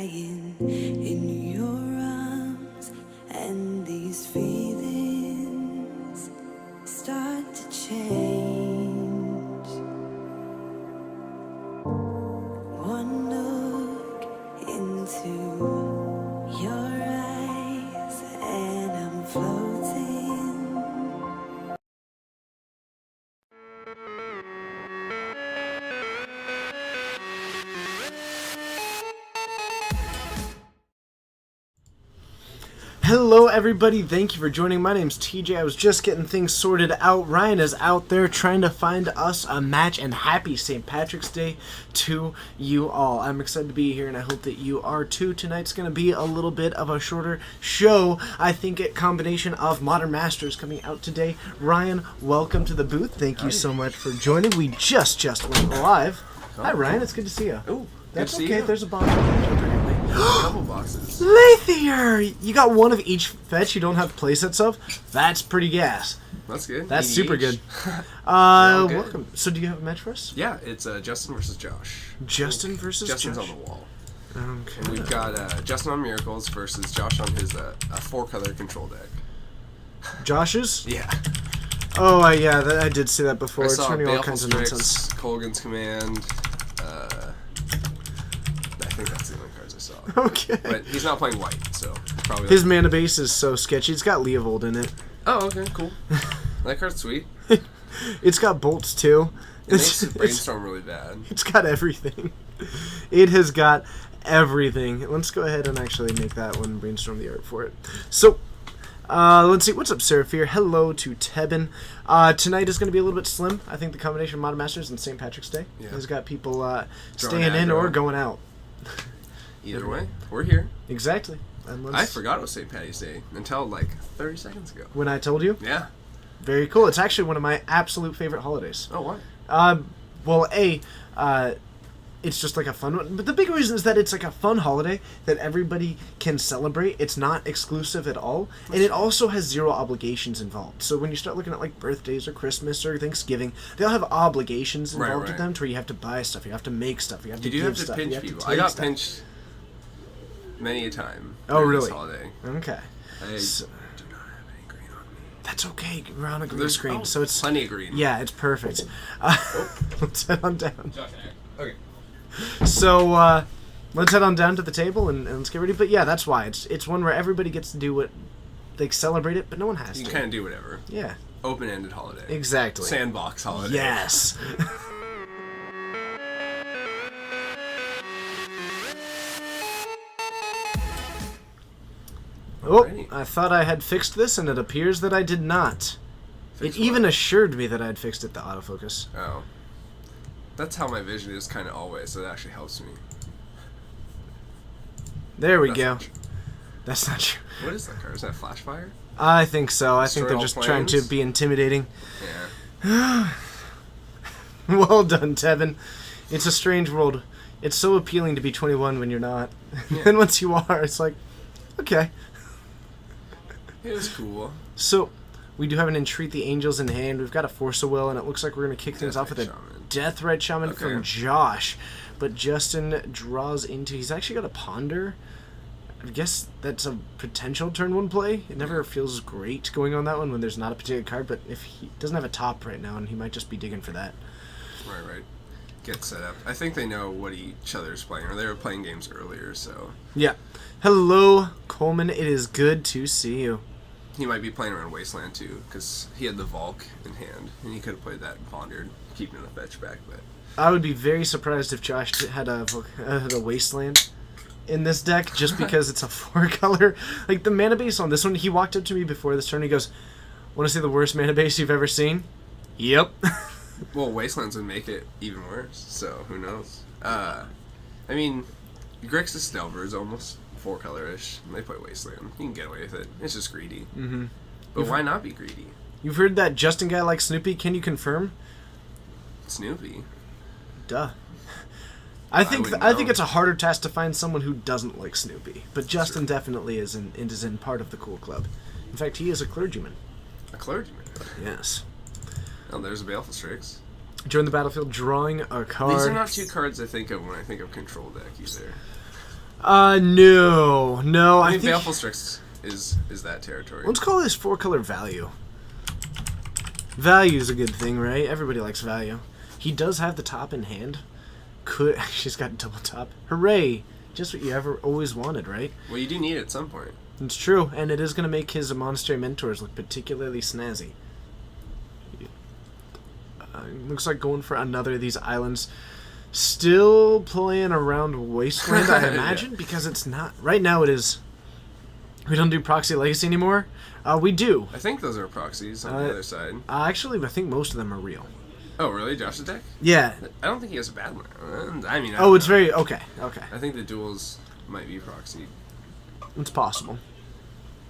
lying in your arms, and these feelings start to change. One look into your eyes, and I'm floating. Hello everybody, thank you for joining. My name's TJ. I was just getting things sorted out. Ryan is out there trying to find us a match, and happy St. Patrick's Day to you all. I'm excited to be here and I hope that you are too. Tonight's going to be a little bit of a shorter show. I think a combination of Modern Masters coming out today. Ryan, welcome to the booth. Thank you so much for joining. We just went live. Hi Ryan, it's good to see you. Oh, that's good to okay. see you. There's a box. Apparently. Couple boxes. Lathier! You got one of each fetch you don't have playsets of? That's pretty gas. That's good. That's Each. super good. Good. Welcome. So do you have a match for us? Yeah, it's Justin versus Josh. Justin versus Justin's Josh? on the wall. Okay. And we've got Justin on Miracles versus Josh on his a 4-color control deck. Josh's? Yeah. Oh, yeah, I did see that before. I It's saw turning all Baleful kinds of Strix, nonsense. Colgan's Command. I think that's the only cards I saw. Okay. But he's not playing white, so probably. His mana base is so sketchy. It's got Leovold in it. Oh, okay, cool. That card's sweet. It's got bolts, too. It makes the brainstorm really bad. It's got everything. It has got everything. Let's go ahead and actually make that one, brainstorm the art for it. So, let's see. What's up, Seraphir? Hello to Tebin. Tonight is going to be a little bit slim. I think the combination of Modern Masters and St. Patrick's Day has got people staying in or going out. Either way, we're here. Exactly. I forgot it was St. Patty's Day until like 30 seconds ago. When I told you? Yeah. Very cool. It's actually one of my absolute favorite holidays. Oh, why? Well, it's just like a fun one. But the big reason is that it's like a fun holiday that everybody can celebrate. It's not exclusive at all. And it also has zero obligations involved. So when you start looking at like birthdays or Christmas or Thanksgiving, they all have obligations involved with them to where you have to buy stuff, you have to make stuff, you have to give stuff, you have to people. I got stuff. pinched many a time. Oh, during really? This holiday. Okay. I do not have any green on me. That's okay. We're on a green There's screen, so it's plenty of green. Yeah, it's perfect. Let's head on down. Okay. So let's head on down to the table and let's get ready. But yeah, that's why it's one where everybody gets to do what they celebrate it, but no one has You to. can kind of do whatever. Yeah. Open-ended holiday. Exactly. Sandbox holiday. Yes. Oh, Alrighty. I thought I had fixed this, and it appears that I did not. Fix It even what? assured me that I'd fixed it, the autofocus. Oh. That's how my vision is kind of always, so it actually helps me. There we That's go. not true. That's not true. What is that card? Is that Flashfire? I think so. I think Destroy they're all just trying to planes? be intimidating. Yeah. Well done, Tevin. It's a strange world. It's so appealing to be 21 when you're not. Yeah. And once you are, it's like, okay. It was cool. So, we do have an Entreat the Angels in hand. We've got a Force of Will, and it looks like we're going to kick things off with a Shaman. Deathrite Shaman Okay. from Josh. But Justin draws into... He's actually got a Ponder. I guess that's a potential turn 1 play. It never feels great going on that one when there's not a particular card, but if he doesn't have a top right now, and he might just be digging for that. Right. Get set up. I think they know what each other's playing, or they were playing games earlier, so Yeah. Hello, Coleman. It is good to see you. he might be playing around Wasteland too, because he had the Valk in hand, and he could have played that and pondered, keeping the fetch back, but... I would be very surprised if Josh had a Wasteland in this deck, just because it's a 4-color. Like, the mana base on this one, he walked up to me before this turn, he goes, "Want to see the worst mana base you've ever seen?" Yep. Well, Wastelands would make it even worse, so who knows? I mean, Grixis Delver is almost 4-color-ish. They play Wasteland. You can get away with it. It's just greedy. Mm-hmm. But why not be greedy? You've heard that Justin guy likes Snoopy. Can you confirm? Snoopy. Duh. I think wouldn't I think know. it's a harder task to find someone who doesn't like Snoopy. But Justin definitely is in part of the cool club. In fact, he is a clergyman. A clergyman. Yes. Oh, there's a Baleful Strix. During the battlefield, drawing a card. These are not two cards I think of when I think of control deck either. No. I I mean, think Baleful Strix is that territory. let's call this 4-color value. Value is a good thing, right? Everybody likes value. He does have the top in hand. She's got double top. Hooray! Just what you ever always wanted, right? Well, you do need it at some point. It's true, and it is going to make his Monastery Mentors look particularly snazzy. Looks like going for another of these islands. Still playing around Wasteland, I imagine, Yeah. because it's not... Right now it is... We don't do Proxy Legacy anymore. We do. I think those are proxies on the other side. Actually, I think most of them are real. Oh, really? Josh's deck? Yeah. I don't think he has a bad one. I mean, I Oh, don't it's know. very... Okay. I think the duels might be proxy. It's possible.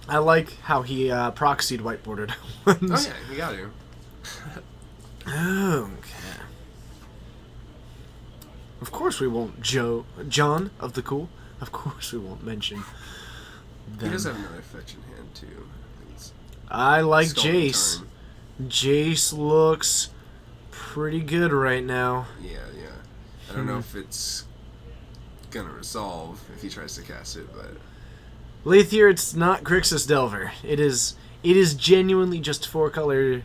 I like how he proxied whiteboarded ones. Oh, yeah, you got to. Okay. Of course we won't John of the Cool. Of course we won't mention He them. does have another fetch in hand, too. I think it's I like Skull and Jace. Tarn. Jace looks pretty good right now. Yeah. I don't know if it's gonna resolve if he tries to cast it, but Lathier, it's not Grixis Delver. It is genuinely just 4-color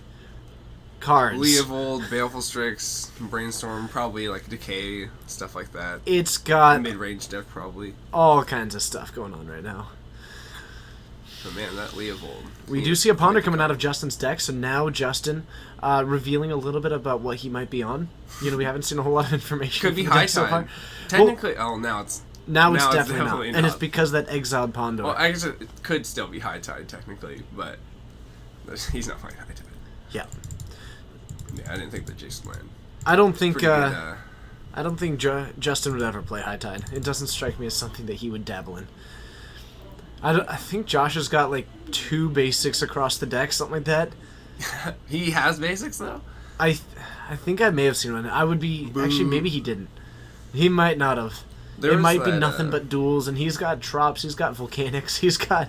cards. Leovold, Baleful Strix, Brainstorm, probably like Decay, stuff like that. It's got Mid-range deck, probably. all kinds of stuff going on right now. But man, that Leovold. We do see a Ponder coming out of Justin's deck, so now Justin revealing a little bit about what he might be on. You know, we haven't seen a whole lot of information. Could be from the High deck so far. Tide. Technically, now it's... Now it's Now it's definitely not. definitely And it's not. because that exiled Ponder. Well, I guess it could still be High Tide, technically, but he's not playing High Tide. Yeah. Yeah, I didn't think that Jason land. I don't think Pretty good, I don't think Justin would ever play High Tide. It doesn't strike me as something that he would dabble in. I think Josh has got like 2 basics across the deck, something like that. he has basics, though? I think I may have seen one. I would be actually maybe he didn't. He might not have. There It was might be that, nothing but duels, and he's got drops, he's got volcanics, he's got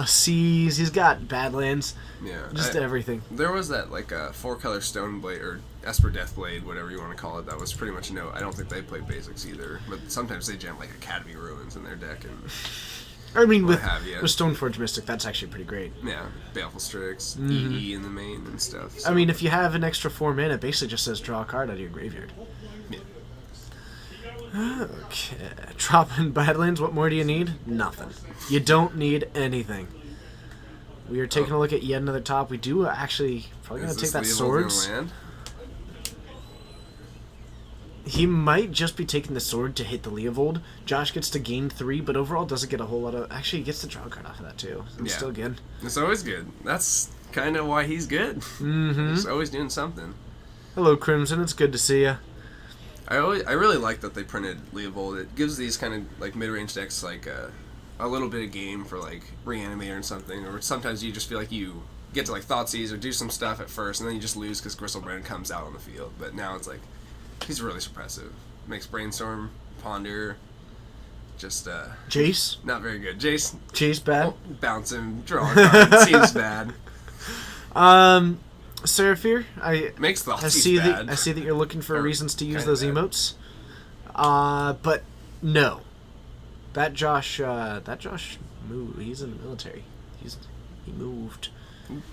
seas, he's got badlands, Yeah. just everything. There was that, like, 4-color Stone Blade, or Esper Deathblade, whatever you want to call it, that was pretty much no... I don't think they played basics either, but sometimes they jam, like, Academy Ruins in their deck, and... I mean, What with have you. Stoneforge Mystic, that's actually pretty great. Yeah, Baleful Strix, EE in the main and stuff. So. I mean, if you have an extra 4 mana, it basically just says draw a card out of your graveyard. Yeah. Okay. Dropping Badlands, what more do you need? Nothing. You don't need anything. We are taking a look at yet another top. We do actually probably going Is to take this that Leovold gonna swords. land? He might just be taking the sword to hit the Leovold. Josh gets to gain 3, but overall doesn't get a whole lot of... Actually, he gets to draw a card off of that, too. It's Yeah. still good. It's always good. That's kind of why he's good. Mm-hmm. He's always doing something. Hello, Crimson. It's good to see you. I really like that they printed Leovold. It gives these kind of like mid-range decks like a little bit of game for like Reanimator and something, or sometimes you just feel like you get to like Thoughtseize or do some stuff at first, and then you just lose because Gristlebrand comes out on the field. But now it's like he's really suppressive. Makes Brainstorm, Ponder, just Jace? not very good. Jace, Jace bad? well, bounce him, draw a card, seems bad. Seraphir, Makes I Thoughtseize see bad. that. I see that you're looking for Or reasons to use kinda those bad. emotes. But no, that Josh moved. He's in the military. He moved.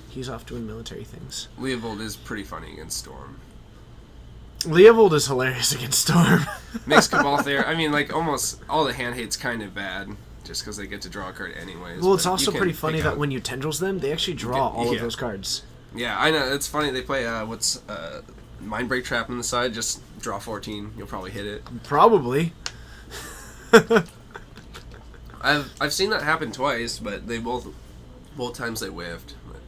He's off doing military things. Leovold is pretty funny against Storm. Leovold is hilarious against Storm. Makes Cabal there. I mean, like almost all the hand hate's kind of bad, just because they get to draw a card anyways. Well, it's but also you can pretty funny pick that out- when you tendrils them, they actually draw all of yeah. those cards. Yeah, I know. It's funny. They play Mindbreak Trap on the side. Just draw 14. You'll probably hit it. Probably. I've seen that happen twice, but they both times they whiffed. But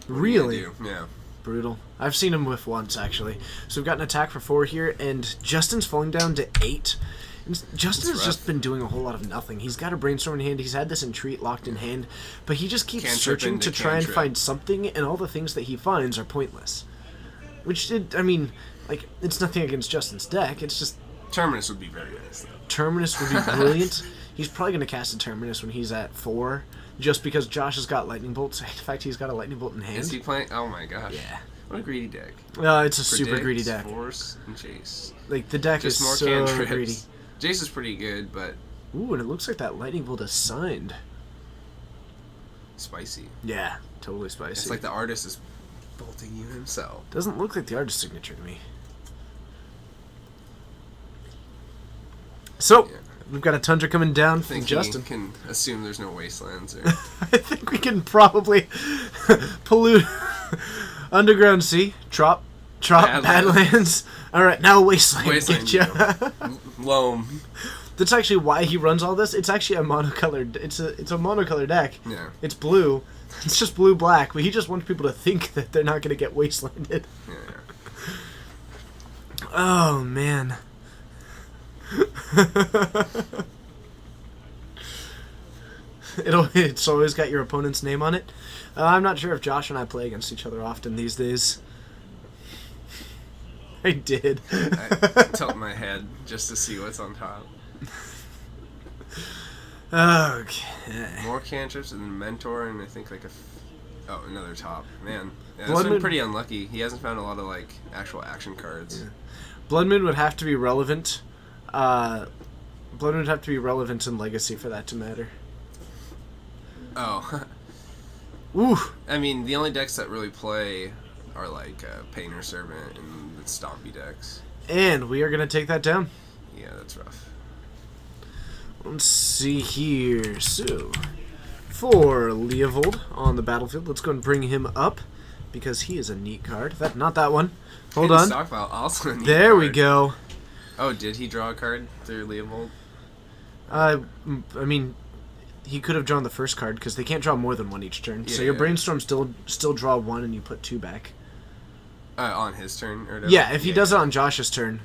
what are you gonna Really? do? Yeah. Brutal. I've seen him whiff once, actually. So we've got an attack for 4 here, and Justin's falling down to 8. And Justin has rough. just been doing a whole lot of nothing. He's got a Brainstorm in hand, he's had this Entreat locked in hand, but he just keeps Cantrip searching into to try and cantrip. find something, and all the things that he finds are pointless. Which, it's nothing against Justin's deck, it's just Terminus would be very nice, though. Terminus would be brilliant. He's probably going to cast a Terminus when he's at 4, just because Josh has got Lightning Bolts. In fact, he's got a Lightning Bolt in hand. Is he playing? Oh my gosh. Yeah. What a greedy deck. It's a super greedy Predict, deck. Force, and Chase. Like, the deck Just is more so cantrips. greedy. Jace is pretty good, but Ooh, and it looks like that lightning bolt is signed. Spicy. Yeah, totally spicy. It's like the artist is bolting you himself. Doesn't look like the artist signature to me. So, Yeah. we've got a Tundra coming down I from think Justin. you can assume there's no wastelands. Or... I think we can probably pollute Underground Sea, Trop, Badlands. All right, now Wasteland. Wasteland, Getcha. Loam. That's actually why he runs all this. It's actually a monocolored. It's a monocolored deck. Yeah. It's blue. It's just blue black, but he just wants people to think that they're not going to get wastelanded. Yeah. Oh man. It's always got your opponent's name on it. I'm not sure if Josh and I play against each other often these days. I did. I tilt my head just to see what's on top. Okay. More cantrips and then mentor and I think like another top. Man, yeah, Blood it's been Moon- pretty unlucky. He hasn't found a lot of like actual action cards. Yeah. Blood Moon would have to be relevant. Blood Moon would have to be relevant in Legacy for that to matter. Oh, Ooh. I mean the only decks that really play are like Painter Servant and the Stompy decks. And we are going to take that down. Yeah, that's rough. Let's see here. So, for Leovold on the battlefield, let's go and bring him up because he is a neat card. Not that one. Hold And on. Stockpile also a neat There we card. go. Oh, did he draw a card through Leovold? I mean, he could have drawn the first card because they can't draw more than one each turn. So Yeah, your yeah. Brainstorm still draw one and you put two back. On his turn or whatever? Yeah, if he does it on Josh's turn.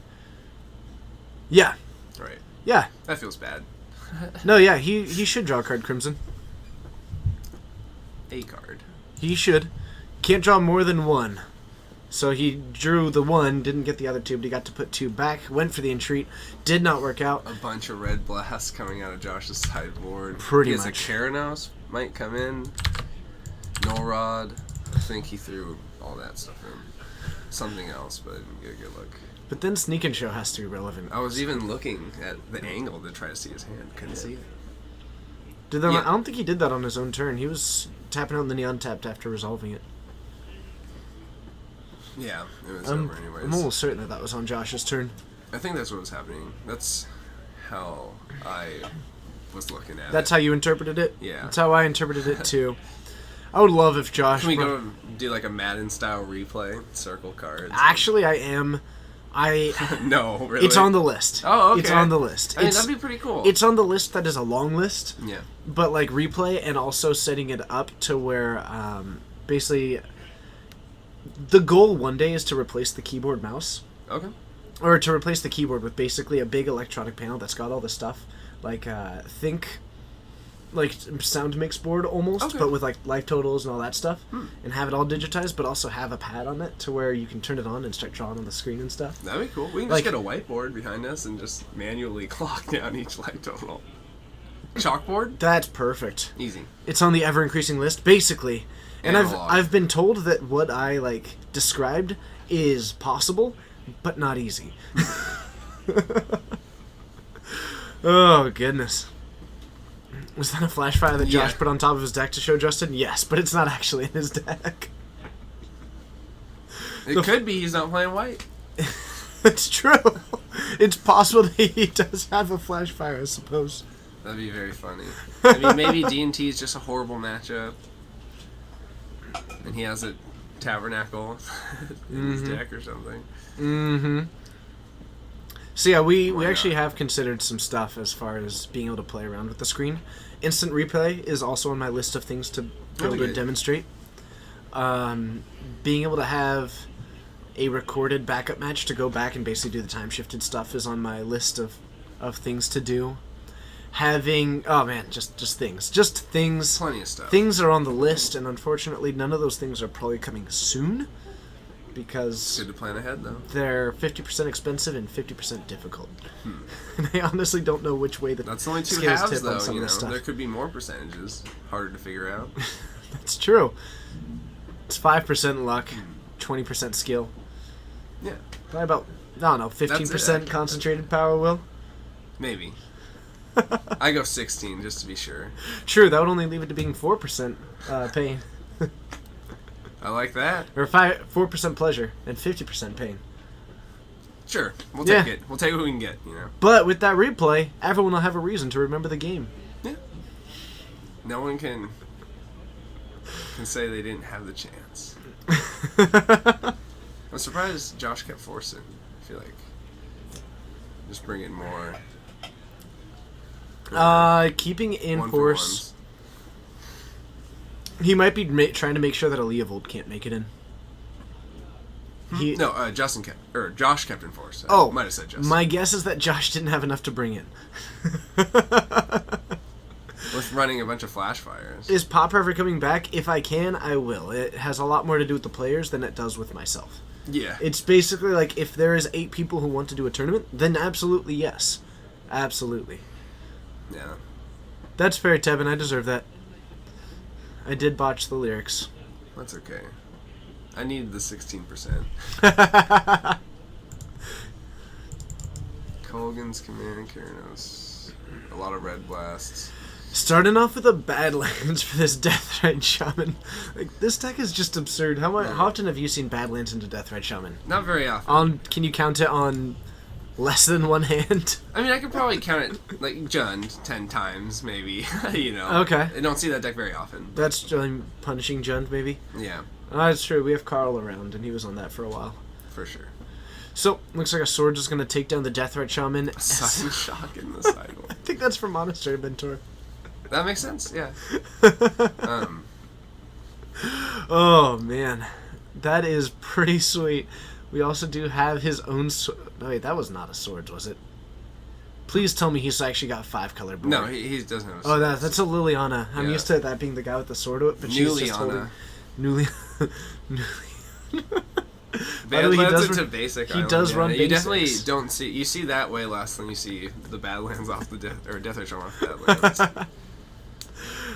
Yeah. Right. Yeah. That feels bad. No, yeah, he should draw a card, Crimson. A card. He should. Can't draw more than one. So he drew the one, didn't get the other two, but he got to put two back, went for the entreat, did not work out. A bunch of red blasts coming out of Josh's sideboard. Pretty He has much. a Keranos might come in. Nullrod. I think he threw all that stuff in. Something else, but I didn't get a good look. But then Sneak and Show has to be relevant. I was even looking at the angle to try to see his hand. Couldn't see it. I Yeah. don't think he did that on his own turn. He was tapping out and then he untapped after resolving it. Yeah, it was I'm over anyways. almost certain that was on Josh's turn. I think that's what was happening. That's how I was looking at That's it. how you interpreted it? Yeah. That's how I interpreted it too. I would love if Josh... Can we go do like a Madden style replay? Circle cards. Actually, I am. No, really. It's on the list. Oh, okay. It's on the list. I mean, It's, that'd be pretty cool. it's on the list that is a long list. Yeah. But like replay and also setting it up to where basically the goal one day is to replace the keyboard mouse. Okay. Or to replace the keyboard with basically a big electronic panel that's got all the stuff. Like, think like sound mix board almost, Okay. but with like life totals and all that stuff. And have it all digitized, but also have a pad on it to where you can turn it on and start drawing on the screen and stuff. That'd be cool. We can Like- just get a whiteboard behind us and just manually clock down each light total. Chalkboard? That's perfect. Easy. It's on the ever increasing list, basically. And Analog. I've been told that what I like described is possible, but not easy. Oh goodness. Was that a flash fire that Josh Yeah. put on top of his deck to show Justin? Yes, but it's not actually in his deck. It could be he's not playing white. It's true. It's possible that he does have a flash fire, I suppose. That'd be very funny. I mean, maybe D&T is just a horrible matchup. And he has a Tabernacle in his deck or something. Mm-hmm. So yeah, we Why actually not? have considered some stuff as far as being able to play around with the screen. Instant replay is also on my list of things to build be and good. demonstrate. Being able to have a recorded backup match to go back and basically do the time shifted stuff is on my list of things to do. Having just things. Plenty of stuff. Things are on the list, and unfortunately, none of those things are probably coming soon because Good to plan ahead, though. they're 50% expensive and 50% difficult. And I honestly don't know which way That's only two scales halves, tip on though. some You of know, this stuff. there could be more percentages. Harder to figure out. That's true. It's 5% luck, 20% skill. Yeah, Probably about, I don't know, 15% it. concentrated power will. maybe. I go 16 just to be sure. True, that would only leave it to being 4% pain. I like that. Or 4% pleasure and 50% pain. Sure, we'll Yeah. take it. We'll take what we can get, you know. But with that replay, everyone will have a reason to remember the game. Yeah. No one can say they didn't have the chance. I'm surprised Josh kept forcing. I feel like just bring in more. Keeping in one for force. He might be trying to make sure that Aleovold can't make it in. ones. No, Josh kept in force. I Oh, might have said Justin. my guess is that Josh didn't have enough to bring in. With running a bunch of flash fires. Is Pop ever coming back? If I can, I will. It has a lot more to do with the players than it does with myself. Yeah. It's basically like if there is 8 people who want to do a tournament, then absolutely yes. Absolutely. Yeah. That's fair, Tevin. I deserve that. I did botch the lyrics. That's okay. I need the 16%. Colgan's Command Keranos. A lot of red blasts. Starting off with a Badlands for this Deathrite Shaman. Like, this deck is just absurd. How often have you seen Badlands into Deathrite Shaman? Not very often. Can you count it on less than one hand? I mean, I could probably count it, like, Jund 10 times, maybe. You know? Okay. I don't see that deck very often. That's punishing Jund, maybe? Yeah, That's true. We have Carl around, and he was on that for a while. for sure. So, looks like a sword is going to take down the Deathrite Shaman. Sudden shock in the sidewall. I think that's from Monastery Mentor. That makes sense, yeah. Oh, man. That is pretty sweet. We also do have his own sword. No, wait, that was not a sword, was it? Please tell me he's actually got 5-color board. No, he doesn't have a Oh, sword. that's a Liliana. I'm Yeah. used to that being the guy with the sword, but she's just holding... Newliana. By the way, he Badlands does into run- basic. he Island, does yeah. run You definitely basics. don't see. You see that way less than you see the Badlands off the Death Ray off the Badlands.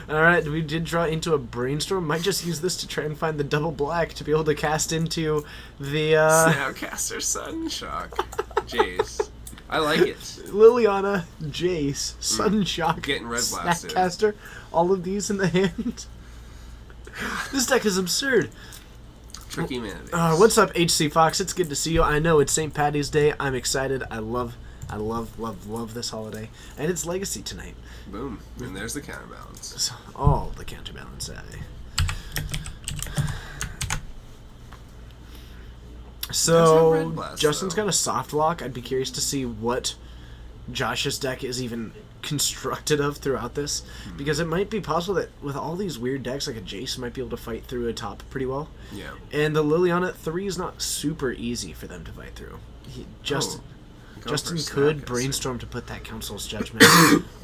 Alright, we did draw into a Brainstorm. Might just use this to try and find the double black to be able to cast into the Snapcaster Sudden Shock. Jace. I like it. Liliana, Jace, Sudden Shock, Getting red blasted. Snapcaster, all of these in the hand. This deck is absurd. Tricky man. What's up, HC Fox? It's good to see you. I know it's St. Patty's Day. I'm excited. I love this holiday. And it's Legacy tonight. Boom. And there's the counterbalance. So, all the counterbalance. There's no red So, blast, Justin's though. got a soft lock. I'd be curious to see what Josh's deck is even constructed of throughout this. Because it might be possible that with all these weird decks, like a Jace might be able to fight through a top pretty well. Yeah. And the Liliana at 3 is not super easy for them to fight through. Justin Go for could Snapcaster. brainstorm to put that Council's Judgment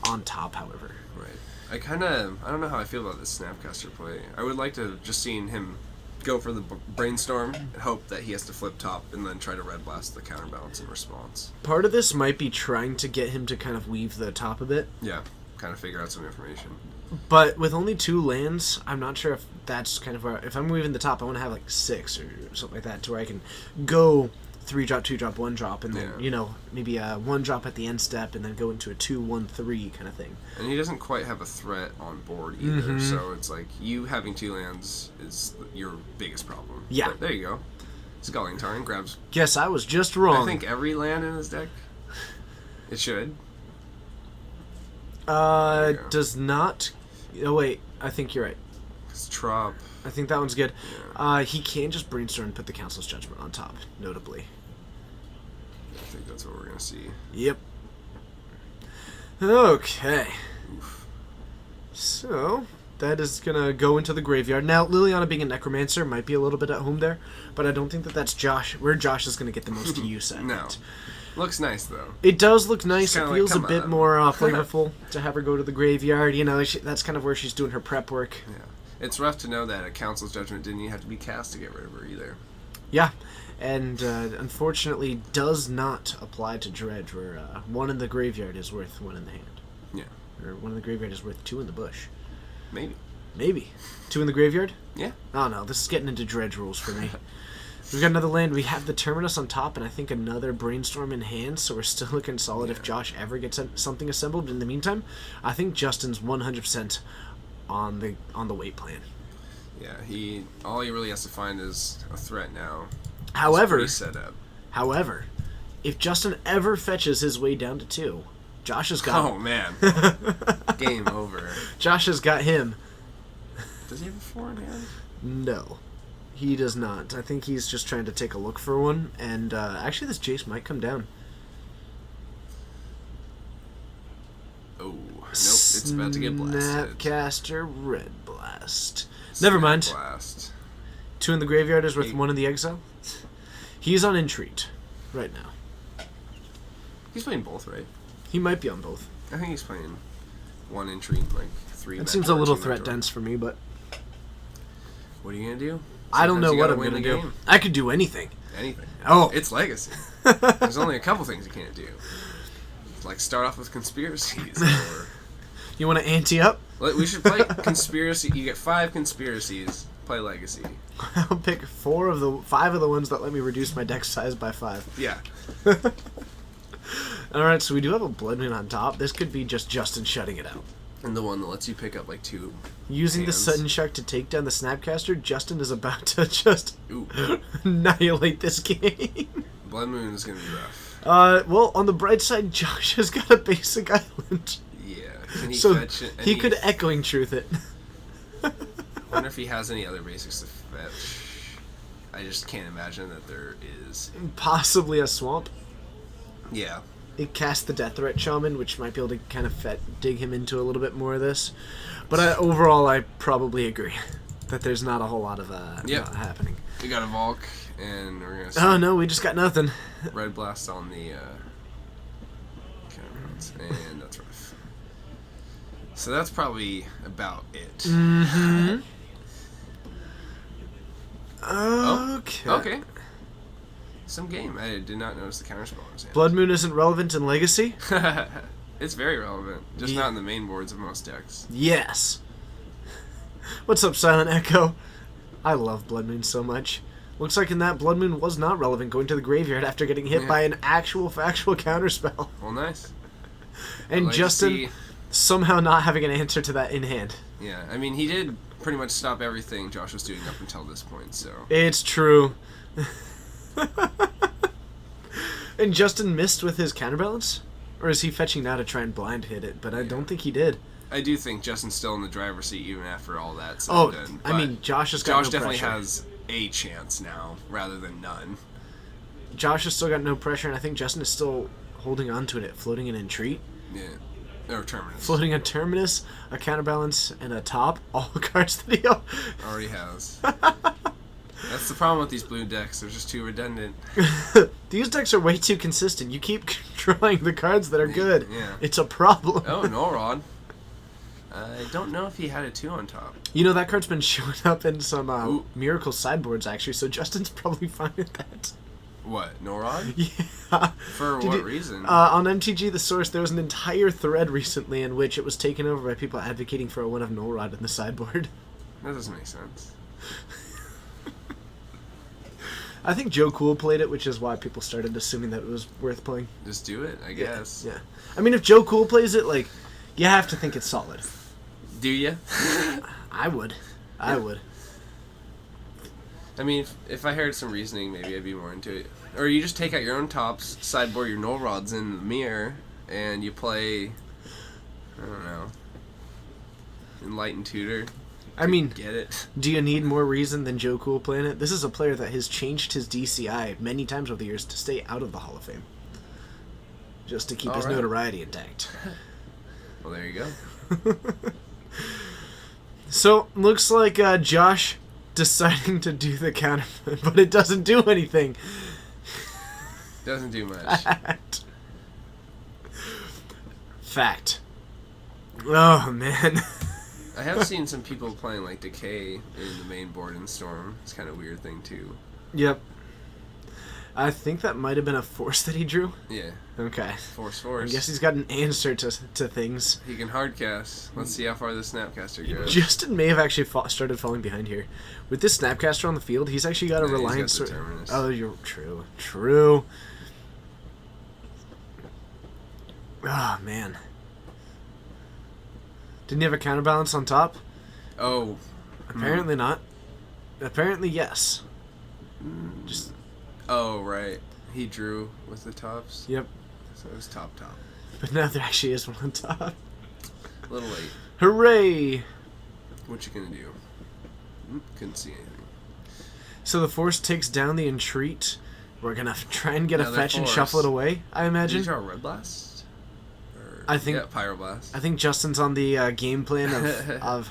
on top, however. Right. I don't know how I feel about this Snapcaster play. I would like to just seen him go for the brainstorm and hope that he has to flip top and then try to red blast the counterbalance in response. Part of this might be trying to get him to kind of weave the top a bit. Yeah. Kind of figure out some information. But with only 2 lands, I'm not sure if that's kind of where... If I'm weaving the top, I want to have like 6 or something like that to where I can go 3-drop, 2-drop, 1-drop, and then, Yeah. maybe a 1-drop at the end step and then go into a 2-1-3 kind of thing. And he doesn't quite have a threat on board either, so it's like you having 2 lands is your biggest problem. Yeah. But there you go. Sculling Tarn grabs, Guess I was just wrong. I think, every land in his deck. It should. you go. Does not... Oh, wait. I think you're right. Because Trop. I think that one's good. Yeah. He can just brainstorm and put the Council's Judgment on top, notably. I think that's what we're going to see. Yep. Okay. So, that is going to go into the graveyard. Now, Liliana being a Necromancer might be a little bit at home there, but I don't think that that's where Josh is going to get the most use at No. it. Looks nice, though. It does look nice. It kinda like, feels a come bit on. more flavorful to have her go to the graveyard. That's kind of where she's doing her prep work. Yeah. It's rough to know that a Council's Judgment didn't even have to be cast to get rid of her either. Yeah, and unfortunately does not apply to Dredge, where 1 in the graveyard is worth 1 in the hand. Yeah. Or 1 in the graveyard is worth 2 in the bush. Maybe. Maybe. 2 in the graveyard? Yeah. Oh no, this is getting into Dredge rules for me. We've got another land. We have the Terminus on top, and I think another Brainstorm in hand, so we're still looking solid if Josh ever gets something assembled. But in the meantime, I think Justin's 100% on the wait plan. Yeah, all he really has to find is a threat now. However, set up. However, if Justin ever fetches his way down to 2, Josh has got Oh, man. Game over. Josh has got him. Does he have a 4 in hand? No, he does not. I think he's just trying to take a look for one, and actually this Jace might come down. Oh, nope, it's about to get blasted. Snapcaster Red Blast. Never mind. Blast. 2 in the graveyard is worth 1 in the exile. He's on Entreat right now. He's playing both, right? He might be on both. I think he's playing 1 entry, like 3. That seems a little threat dense for me, but what are you gonna do? I don't know Sometimes you what gotta I'm win gonna the do. game. I could do anything. Anything. Oh, It's Legacy. There's only a couple things you can't do. Like start off with conspiracies, or you want to ante up? we should play conspiracy. You get 5 conspiracies. Play Legacy. I'll pick 5 of the ones that let me reduce my deck size by 5. Yeah. Alright, so we do have a Blood Moon on top. This could be just Justin shutting it out. And the one that lets you pick up like 2. Using the hands. Sudden Shock to take down the Snapcaster, Justin is about to just Ooh. annihilate this game. Blood Moon is gonna be rough. Well, on the bright side, Josh has got a basic island. Yeah. Can he So fetch it? he could Echoing Truth it. I wonder if he has any other basics to fetch. I just can't imagine that there is. Possibly a Swamp. Yeah. It casts the Death Threat Shaman, which might be able to kind of dig him into a little bit more of this. But overall, I probably agree that there's not a whole lot of happening. We got a Valk, and we're gonna see Oh no, we just got nothing. Red Blast on the counterbalance, and that's rough. So that's probably about it. Mm-hmm. Oh, Okay. okay. Some game. I did not notice the counterspell on his hand. Blood Moon isn't relevant in Legacy? It's very relevant, just Yeah. not in the main boards of most decks. Yes. What's up, Silent Echo? I love Blood Moon so much. Looks like in that, Blood Moon was not relevant going to the graveyard after getting hit by an actual factual counterspell. Well, nice. And Like to Justin see- somehow not having an answer to that in hand. Yeah, I mean, he did pretty much stop everything Josh was doing up until this point, so. It's true. And Justin missed with his counterbalance? Or is he fetching now to try and blind hit it? But I don't think he did. I do think Justin's still in the driver's seat even after all that said Oh, and done. I mean, Josh has got Josh no definitely pressure. has a chance now, rather than none. Josh has still got no pressure, and I think Justin is still holding on to it, floating in Entreat. Yeah. Or Terminus. Floating a Terminus, a counterbalance, and a top. All the cards that he Already has. That's the problem with these blue decks. They're just too redundant. These decks are way too consistent. You keep drawing the cards that are good. Yeah. It's a problem. Oh, Norod. I don't know if he had a 2 on top. You know, that card's been showing up in some Ooh. Miracle sideboards, actually, so Justin's probably fine with that. What, Norod? Yeah. For Did what you- reason? On MTG The Source, there was an entire thread recently in which it was taken over by people advocating for a one of Null-Rod in the sideboard. That doesn't make sense. I think Joe Cool played it, which is why people started assuming that it was worth playing. Just do it, I guess. Yeah. I mean, if Joe Cool plays it, like, you have to think it's solid. Do you? I would. I would. I mean, if I heard some reasoning, maybe I'd be more into it. Or you just take out your own tops, sideboard your null rods in the mirror, and you play, I don't know, Enlightened Tutor. I mean, Get it? do you need more reason than Joe Cool playing it? This is a player that has changed his DCI many times over the years to stay out of the Hall of Fame. Just to keep his Alright. notoriety intact. Well, there you go. So, looks like Josh deciding to do the counter, but it doesn't do anything. Doesn't do much. Fact. Oh, man. I have seen some people playing like Decay in the main board in Storm. It's kind of a weird thing too. Yep. I think that might have been a force that he drew. Yeah. Okay. Force. I guess he's got an answer to things. He can hard cast. Let's see how far the Snapcaster goes. Justin may have actually started falling behind here. With this Snapcaster on the field, he's actually got a Yeah, he's got reliance. Determinus. Oh, you're true. Oh man. Didn't he have a counterbalance on top? Oh. Apparently not. Apparently yes. Just Oh, right. He drew with the tops. yep. So it was top. But now there actually is one on top. A little late. Hooray! What you gonna do? Couldn't see anything. So the force takes down the entreat. We're gonna try and get a Another fetch and force. shuffle it away, I Did imagine. you draw Red Blast? Or, I think- Yeah, Pyroblast. I think Justin's on the game plan of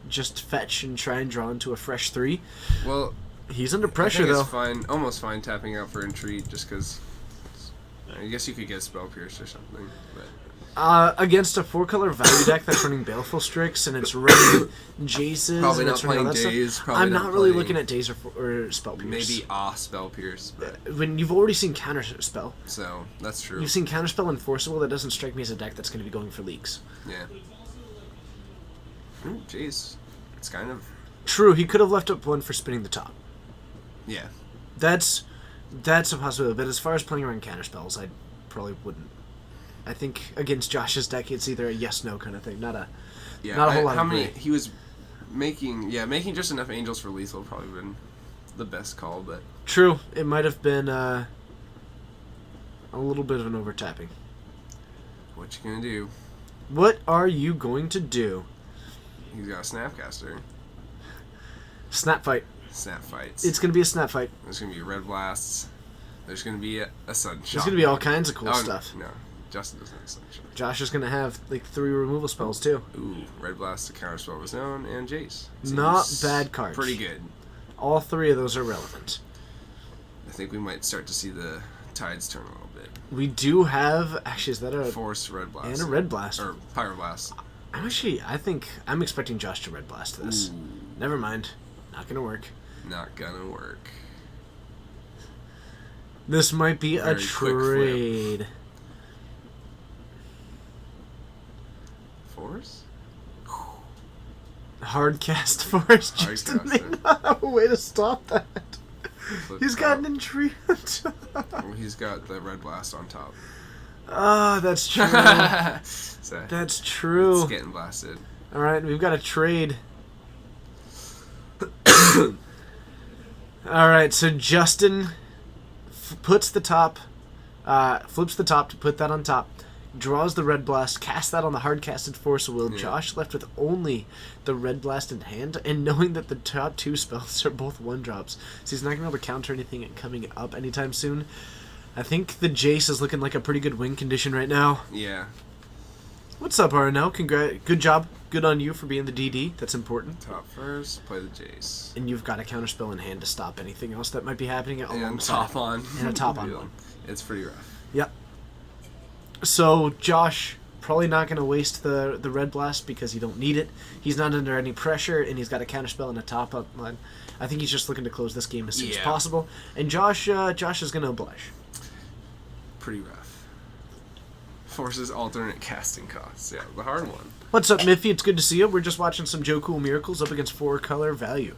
just fetch and try and draw into a fresh 3. Well, He's under I pressure think though. it's fine, almost fine tapping out for Entreat just because. I guess you could get Spell Pierce or something, but Against a 4-color value deck that's running Baleful Strix and it's running Jaces. Probably and not it's running all playing that stuff, Daze, probably I'm not not really playing- looking at Daze or Spell Pierce. maybe Spell Pierce. But When you've already seen Counterspell. so that's true. You've seen Counterspell and Forcible, that doesn't strike me as a deck that's going to be going for leaks. Yeah. Ooh, jeez, it's kind of True, he could have left up 1 for spinning the top. yeah. That's a possibility, but as far as playing around counterspells, I probably wouldn't. I think against Josh's deck, it's either a yes/no kind of thing, not a. Yeah, Not a whole lot how of many gray. he was making just enough angels for lethal probably been the best call, but True, it might have been a little bit of an overtapping. what you gonna do? What are you going to do? He's got a Snapcaster. Snap fight. Snap fights. It's going to be a snap fight. There's gonna be Red Blasts. There's gonna be a Sudden Shock. There's going to be all kinds of cool Oh, stuff. No, Justin doesn't have Sudden Shock. Josh is going to have like 3 removal spells too. Ooh, Red Blast, the counterspell was known, and Jace. Not Seems bad cards. Pretty good. All 3 of those are relevant. I think we might start to see the tides turn a little bit. We do have actually is that a Force Red Blast. and a Red Blast. Or Pyroblast. I think I'm expecting Josh to Red Blast this. Never mind. Not going to work. Not gonna work. This might be a Very quick flip. trade. Force? Hard cast force. Hard Justin cast, may not have a way to stop that. Flip He's got top. an intrigue. Well, he's got the Red Blast on top. Ah, that's true. So That's true. it's getting blasted. All right, we've got a trade. All right, so Justin puts the top, flips the top to put that on top, draws the Red Blast, casts that on the hard casted Force of Will. Yeah. Josh left with only the Red Blast in hand, and knowing that the top 2 spells are both 1-drops, so he's not going to be able to counter anything coming up anytime soon. I think the Jace is looking like a pretty good win condition right now. Yeah. What's up, Arnell? Good job. Good on you for being the DD. That's important. Top first, play the Jace. And you've got a counterspell in hand to stop anything else that might be happening And alongside. top on. And a top on Yeah. one. It's pretty rough. Yep. So Josh probably not going to waste the Red Blast because you don't need it. He's not under any pressure, and he's got a counterspell and a top up line. I think he's just looking to close this game as soon as Yeah. possible. And Josh is going to oblige. Pretty rough. Forces alternate casting costs. Yeah, the hard one. What's up, Miffy? It's good to see you. We're just watching some Joe Cool Miracles up against 4-color value.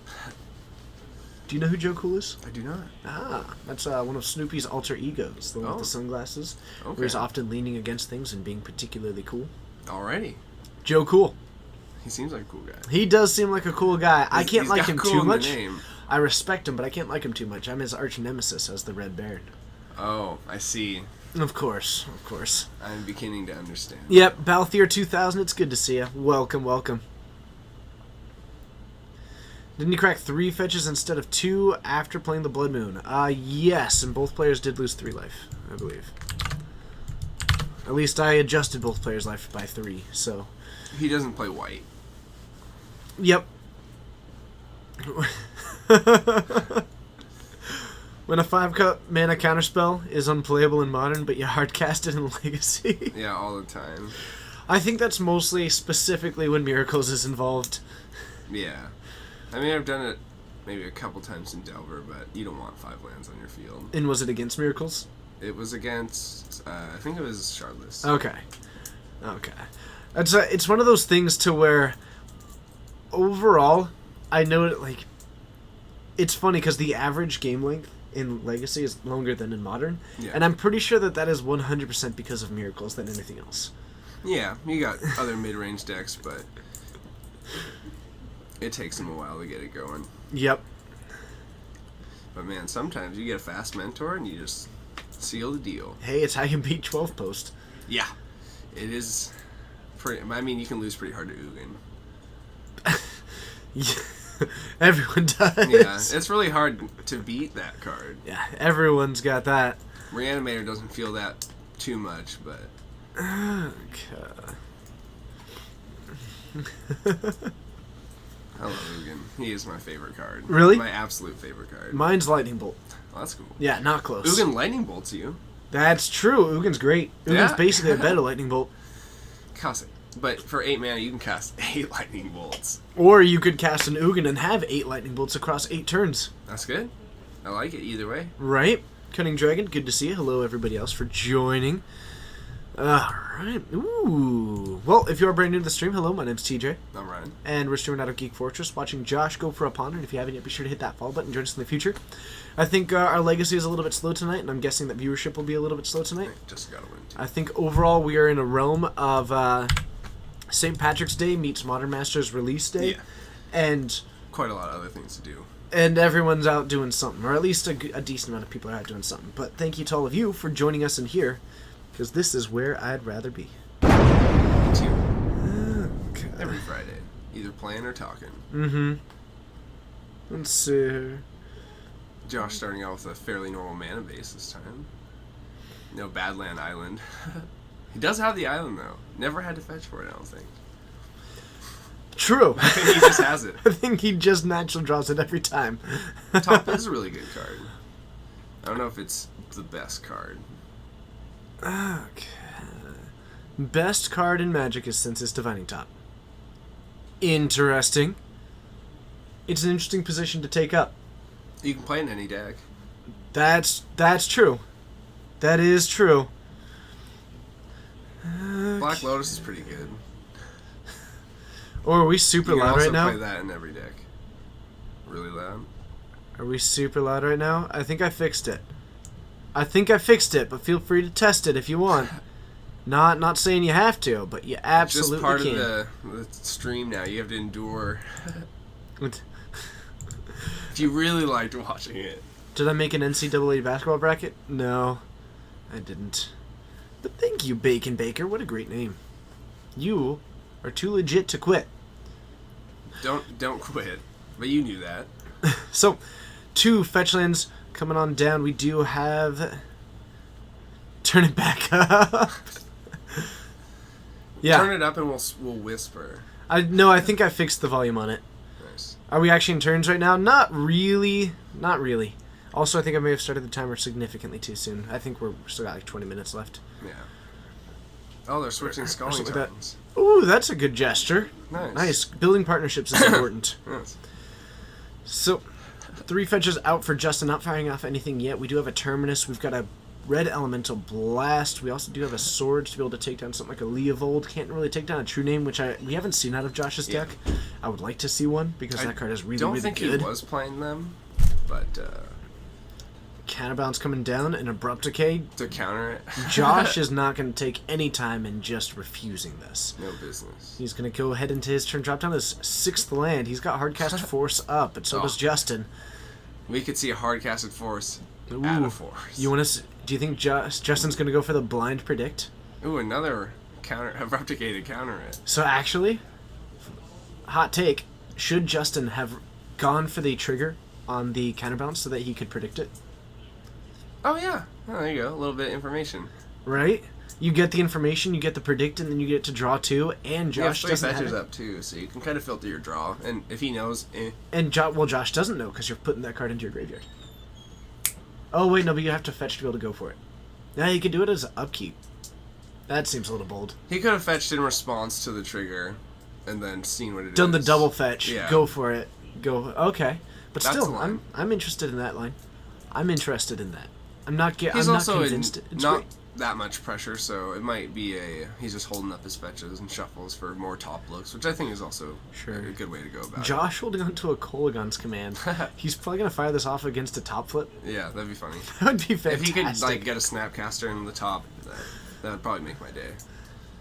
Do you know who Joe Cool is? I do not. Ah, that's one of Snoopy's alter egos, the one with Oh. the sunglasses, Okay. where he's often leaning against things and being particularly cool. Alrighty. Joe Cool. He seems like a cool guy. He does seem like a cool guy. I can't He's like got him cool too in the much. name. I respect him, but I can't like him too much. I'm his arch nemesis as the Red Baron. Oh, I see. Of course, of course. I'm beginning to understand. Yep, Balthier 2000, it's good to see you. Welcome, welcome. Didn't you crack 3 fetches instead of 2 after playing the Blood Moon? Yes, and both players did lose 3 life, I believe. At least I adjusted both players' life by 3, so... He doesn't play white. Yep. When a 5-mana counterspell is unplayable in Modern, but you hardcast it in Legacy. Yeah, all the time. I think that's mostly specifically when Miracles is involved. Yeah. I mean, I've done it maybe a couple times in Delver, but you don't want 5 lands on your field. And was it against Miracles? It was against, I think it was Shardless. Okay. It's one of those things to where, overall, I know it, like, it's funny because the average game length in Legacy is longer than in Modern, Yeah. and I'm pretty sure that is 100% because of Miracles than anything else. Yeah, you got other mid-range decks, but it takes them a while to get it going. Yep. But man, sometimes you get a fast mentor and you just seal the deal. Hey, it's how you beat 12 post. Yeah, it is pretty. I mean, you can lose pretty hard to Ugin. Everyone does. Yeah, it's really hard to beat that card. Yeah, everyone's got that. Reanimator doesn't feel that too much, but Okay. I love Ugin. He is my favorite card. Really? My absolute favorite card. Mine's Lightning Bolt. Oh, that's cool. Yeah, not close. Ugin Lightning Bolts you. That's true. Ugin's great. Ugin's Yeah. basically a better Lightning Bolt. Cast it. But for 8 mana, you can cast 8 Lightning Bolts. Or you could cast an Ugin and have 8 Lightning Bolts across 8 turns. That's good. I like it either way. Right? Cunning Dragon, good to see you. Hello, everybody else, for joining. Alright. Ooh. Well, if you are brand new to the stream, hello, my name's TJ. I'm Ryan. And we're streaming out of Geek Fortress, watching Josh go for a ponder. And if you haven't yet, be sure to hit that follow button and join us in the future. I think our legacy is a little bit slow tonight, and I'm guessing that viewership will be a little bit slow tonight. Just gotta win, too. I think overall we are in a realm of St. Patrick's Day meets Modern Masters release day. Yeah. And Quite a lot of other things to do. everyone's out doing something, or at least a decent amount of people are out doing something. But thank you to all of you for joining us in here, because this is where I'd rather be. Too. Okay. Every Friday. Either playing or talking. Mm-hmm. Let's see. Josh starting out with a fairly normal mana base this time. No Badland Island. He does have the island, though. Never had to fetch for it, I don't think. True. I think he just has it. I think he just natural draws it every time. Top is a really good card. I don't know if it's the best card. Okay. Best card in Magic is Senses Divining Top. Interesting. It's an interesting position to take up. You can play in any deck. That's true. That is true. Black Lotus is pretty good. Or are we super You can loud also right now? play that in every deck. Really loud. Are we super loud right now? I think I fixed it. But feel free to test it if you want. Not saying you have to, but you absolutely Just part can. of the stream now. You have to endure. If you really liked watching it. Did I make an NCAA basketball bracket? No, I didn't. But thank you, Bacon Baker. What a great name. You are too legit to quit. Don't quit. But you knew that. So, 2 fetch lands coming on down. We do have... Turn it back up. Yeah. Turn it up and we'll whisper. I think I fixed the volume on it. Nice. Are we actually in turns right now? Not really. Also, I think I may have started the timer significantly too soon. I think we're still got like 20 minutes left. Yeah. Oh, they're switching Sculling something like that. Tones. Ooh, that's a good gesture. Nice. Building partnerships is important. Yes. So, 3 fetches out for Justin, not firing off anything yet. We do have a Terminus. We've got a Red Elemental Blast. We also do have a Sword to be able to take down something like a Leovold. Can't really take down a True Name, which we haven't seen out of Josh's deck. I would like to see one, because that card is really, really good. I don't think he was playing them, but Counterbalance coming down, and Abrupt Decay. to counter it. Josh is not going to take any time in just refusing this. No business. He's going to go ahead into his turn, drop down his 6th land. He's got Hardcast Force up, but so does Justin. We could see a hard casted force Ooh. add a force. You want to? Do you think Justin's going to go for the Blind Predict? Ooh, another counter, Abrupt Decay to counter it. So actually, hot take, should Justin have gone for the trigger on the counterbalance so that he could predict it? Oh yeah. Oh, there you go. A little bit of information. Right? You get the information, you get the predict, and then you get to draw 2, and You have Josh 3 doesn't have fetches it. up too, so you can kind of filter your draw. And if he knows, And Josh doesn't know because you're putting that card into your graveyard. Oh wait, no, but you have to fetch to be able to go for it. Now you could do it as upkeep. That seems a little bold. he could have fetched in response to the trigger, and then seen what it is. Done the double fetch. Yeah. Go for it. Go. Okay. But That's still, the line. I'm interested in that line. I'm interested in that. I'm not He's I'm also not in convinced. It's not great. that much pressure, so it might be he's just holding up his fetches and shuffles for more top looks, which I think is also Sure. a good way to go about Josh holding on to a Kolagon's command. He's probably gonna fire this off against a top flip. it. Yeah, that'd be funny. That would be If fantastic. he could like get a Snapcaster in the top, that would probably make my day.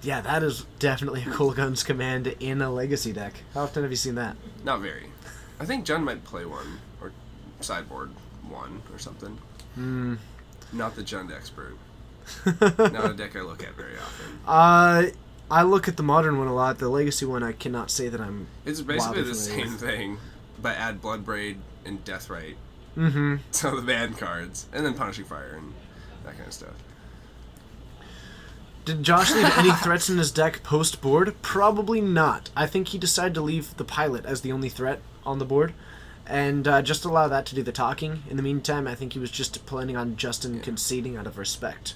Yeah, that is definitely a Kolagon's command in a legacy deck. How often have you seen that? Not very. I think Jen might play one or sideboard one or something. Not the Jen expert. Not a deck I look at very often. I look at the modern one a lot. The legacy one, I cannot say that I'm. It's basically wildly the familiar same with. thing, but add Bloodbraid and Deathrite. Mm-hmm. So the bad cards, and then Punishing Fire and that kind of stuff. Did Josh leave any threats in his deck post board? Probably not. I think he decided to leave the pilot as the only threat on the board, and just allow that to do the talking. In the meantime, I think he was just planning on Justin conceding out of respect.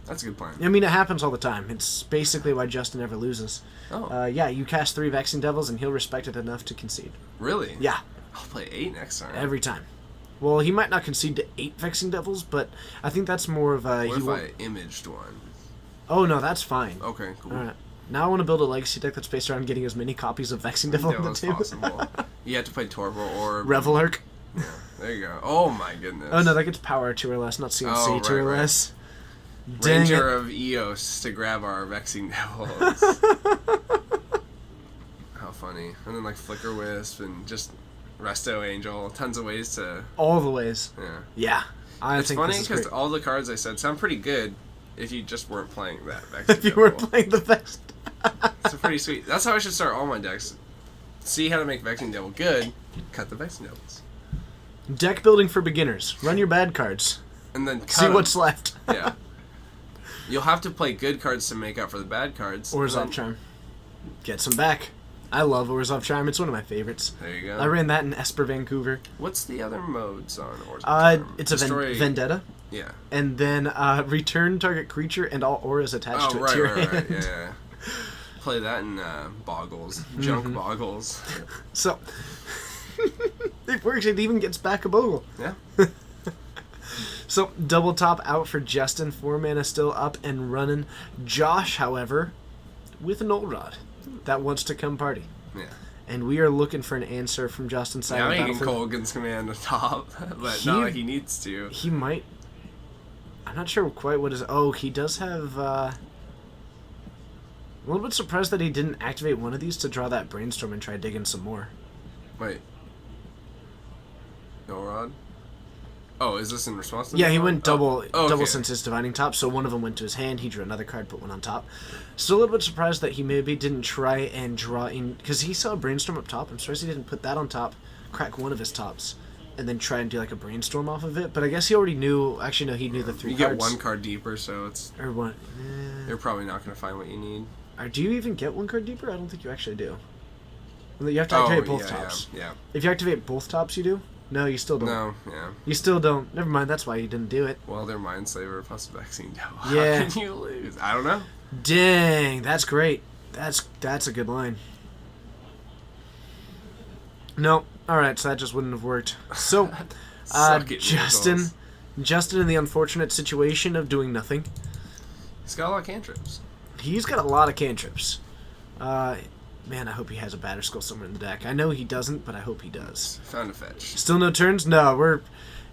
That's a good plan. I mean, it happens all the time. It's basically why Justin never loses. Oh, Yeah, you cast 3 Vexing Devils, and he'll respect it enough to concede. really? Yeah, I'll play 8 next time. every time. Well, he might not concede to 8 Vexing Devils, but I think that's more of a... What he if won't- I imaged one? Oh, no, that's fine. Okay, cool. Alright. Now I want to build a legacy deck that's based around getting as many copies of Vexing Devil on the That table. was possible. You have to play Torval or... Revelerk. Yeah, there you go. Oh my goodness. Oh, no, that gets power 2 or less, not CNC Oh, 2 or right. less. Dang Ranger it. of Eos to grab our Vexing Devils. How funny. And then like Flicker Wisp and just Resto Angel. Tons of ways to... All the ways. Yeah. Yeah. I It's think funny this is because great. all the cards I said sound pretty good if you just weren't playing that Vexing If you were Devil. playing the best. It's pretty sweet. That's how I should start all my decks. See how to make Vexing Devil good, cut the Vexing Devils. Deck building for beginners. Run your bad cards. And then cut See 'em. what's left. Yeah. You'll have to play good cards to make up for the bad cards. Orzhov And then- Charm. Get some back. I love Orzhov Charm. It's one of my favorites. There you go. I ran that in Esper Vancouver. What's the other modes on Orzhov Charm? It's a Destroy- Vendetta. Yeah. And then return target creature and all auras attached Oh, to it right, to your right, hand. right. Yeah. Play that in Boggles. Mm-hmm. Junk Boggles. So, it works. It even gets back a Bogle. Yeah. So, double top out for Justin. 4 mana still up and running. Josh, however, with an old rod that wants to come party. Yeah. And we are looking for an answer from Justin side Yeah, of I'm the making battlefield. Colgan's command a top, but He- not like he needs to. He might... I'm not sure quite what is... Oh, he does have... I'm a little bit surprised that he didn't activate one of these to draw that Brainstorm and try digging some more. Wait. No rod? Oh, is this in response to Yeah, no he rod? went double Oh, double okay. since his Divining Top, so one of them went to his hand, he drew another card, put one on top. Still a little bit surprised that he maybe didn't try and draw in... Because he saw a Brainstorm up top, I'm surprised he didn't put that on top, crack one of his tops, and then try and do like a Brainstorm off of it. But I guess he already knew... Actually, no, he knew the 3 You cards. get one card deeper, so it's Or one... you're probably not going to find what you need. Or do you even get one card deeper? I don't think you actually do. Well, you have to activate both yeah, tops. Yeah. If you activate both tops, you do? No, you still don't. No, yeah. You still don't. Never mind, that's why you didn't do it. Well, they're Mindslaver plus Vexing Devil. Yeah. How can you lose? I don't know. Dang, that's great. That's a good line. No, alright, so that just wouldn't have worked. So, Suck it, Justin Nichols. in the unfortunate situation of doing nothing. He's got a lot of cantrips. He's got a lot of cantrips. Man, I hope he has a Batter Skull somewhere in the deck. I know he doesn't, but I hope he does. Found a fetch. Still no turns? No,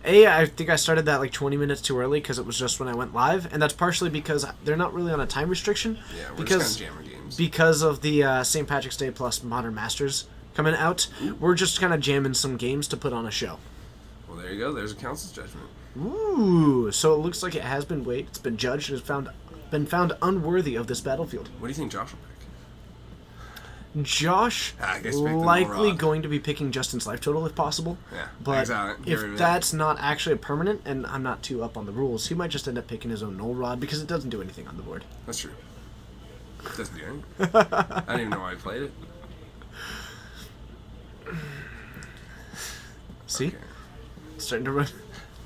I think I started that like 20 minutes too early because it was just when I went live, and that's partially because they're not really on a time restriction. Yeah, we're because just kind of jammer games. because of the St. Patrick's Day plus Modern Masters coming out, we're just kind of jamming some games to put on a show. Well, there you go. There's a council's judgment. Ooh, so it looks like it has been weighed, it's been judged, and has been found unworthy of this battlefield. What do you think Josh will pick? Josh I guess pick the likely Morad. going to be picking Justin's life total if possible. Yeah, But exactly. Get rid if of that's not actually a permanent, and I'm not too up on the rules, he might just end up picking his own Null Rod because it doesn't do anything on the board. That's true. Doesn't do anything. I don't even know why I played it. See? Okay. It's starting to run.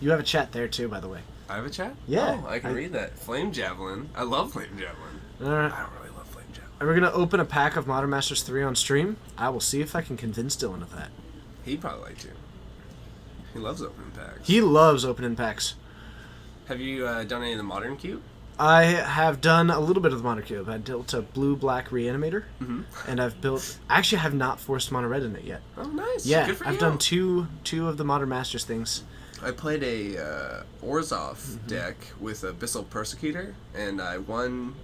You have a chat there too, by the way. I have a chat? Yeah, Oh, I can I- read that. Flame Javelin. I love Flame Javelin. Alright. I don't really love Flame Javelin. We're going to open a pack of Modern Masters 3 on stream. I will see if I can convince Dylan of that. He'd probably like to. He loves opening packs. He loves opening packs. Have you done any of the modern cube? I have done a little bit of the Modern Cube. I built a blue-black Reanimator, and I've built... Actually, I have not forced Mono Red in it yet. Oh, nice. Yeah, Good for I've you. done two of the Modern Masters things. I played a Orzhov deck with a Abyssal Persecutor, and I won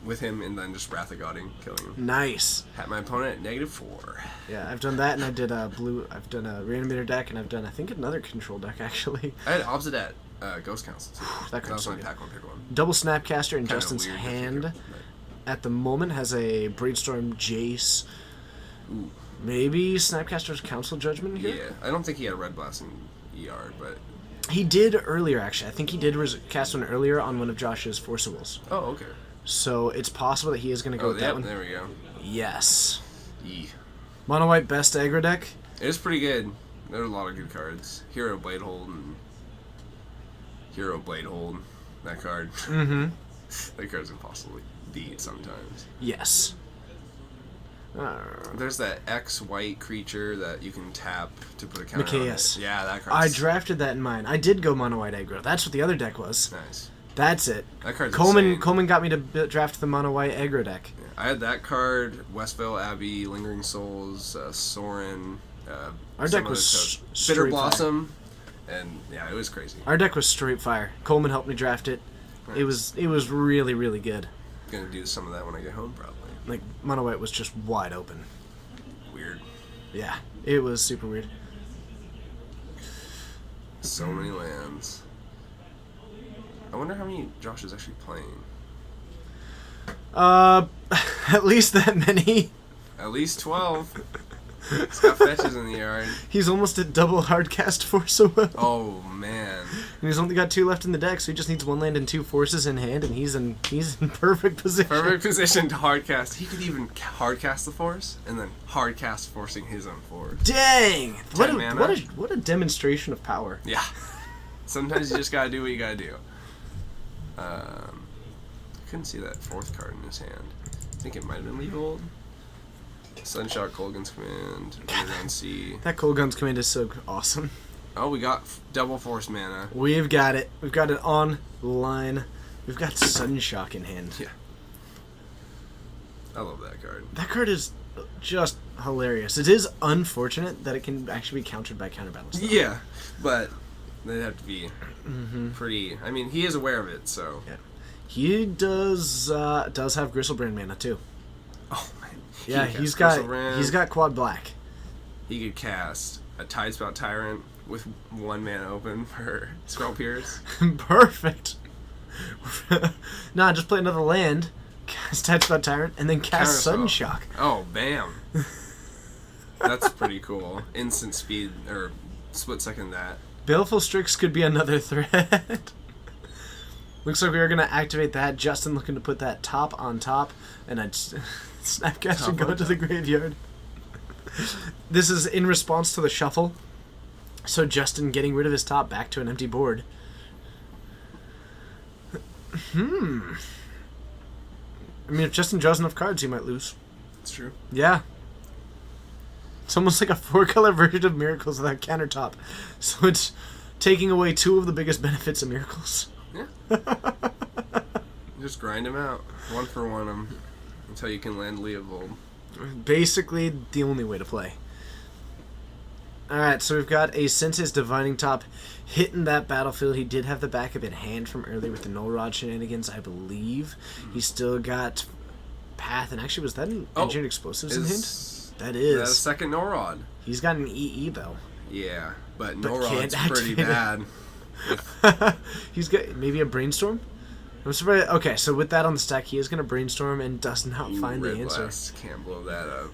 with him and then just Wrath of Godding, killing him. Nice. Had my opponent at -4. Yeah, I've done that, and I did a blue... I've done a Reanimator deck, and I've done, I think, another control deck, actually. I had Obsidat Ghost Council, too. That That was so my good. pack one, pick one. Double Snapcaster in Kinda Justin's weird to hand figure, at the moment has a Brainstorm Jace. Ooh. Maybe Snapcaster's Council Judgment here? Yeah, I don't think he had a Red Blast in ER, but... He did earlier, actually. I think he did cast one earlier on one of Josh's Force of Wills. Oh, okay. So it's possible that he is going to go Oh, with yeah, that one. there we go. Yes. Yee. Mono White best aggro deck? It is pretty good. There are a lot of good cards. Hero Bladehold and... Hero Bladehold. That card. Mm-hmm. That card's impossible to beat sometimes. Yes. There's that X white creature that you can tap to put a counter on Micaeus. it. Yeah, that I card's drafted that in mine. I did go Mono White aggro. That's what the other deck was. nice. That's it. That card's Coleman insane. got me to draft the Mono White aggro deck. Yeah, I had that card, Westvale Abbey, Lingering Souls, Sorin. Our some deck other was cards. straight Bitter fire. Blossom, and yeah, it was crazy. Our deck was straight fire. Coleman helped me draft it. Nice. It was really, really good. Gonna do some of that when I get home, probably. Like, Mono White was just wide open. Weird. Yeah, it was super weird. So many lands. I wonder how many Josh is actually playing. At least that many. At least 12. He's got fetches in the yard. He's almost at double hardcast Force of Will. Oh man. And he's only got 2 left in the deck, so he just needs 1 land and 2 forces in hand, and he's in perfect position. Perfect position to hardcast. He could even hardcast the force and then hardcast forcing his own force. Dang! What 10 mana. what a demonstration of power. Yeah. Sometimes you just gotta do what you gotta do. Couldn't see that 4th card in his hand. I think it might have been Leovold. Sunshot, Colgan's Command, Underground Sea. That Cold Guns command is so awesome. Oh, we got double force mana. We've got it. We've got it on line. We've got Sunshock in hand. Yeah. I love that card. That card is just hilarious. It is unfortunate that it can actually be countered by counterbalance. though. Yeah, but they'd have to be pretty. I mean, he is aware of it, so. Yeah. He does have Gristlebrand mana too. Oh man. Yeah, He could he's cast got Gristlebrand. quad black. He could cast a Tidespout Tyrant with 1 mana open for Spell Pierce. Perfect. Nah, just play another land, cast Tidespot Tyrant, and then cast Counterspell. Sunshock. Oh, bam. That's pretty cool. Instant speed, or split second that. Baleful Strix could be another threat. Looks like we are going to activate that. Justin looking to put that top on top, and I'd Snapcaster Top go on to the top. graveyard. This is in response to the shuffle. So Justin getting rid of his top back to an empty board. I mean, if Justin draws enough cards, he might lose. That's true. Yeah. It's almost like a 4-color version of Miracles without countertop. So it's taking away 2 of the biggest benefits of Miracles. Yeah. Just grind him out. 1 for 1 him. Until you can land Leovold. Basically, the only way to play. Alright, so we've got a Sense's Divining Top hitting that battlefield. He did have the back of it in hand from earlier with the Null Rod shenanigans, I believe. He's still got Path, and actually, was that an Engineered Explosives in hand? That That is. a second Norrod. He's got an EE, though. Yeah, but But Norrod's can't pretty activate it. bad. He's got maybe a Brainstorm? I'm surprised. Okay, so with that on the stack, he is going to Brainstorm and does not find the Red answer. Blast can't blow that up.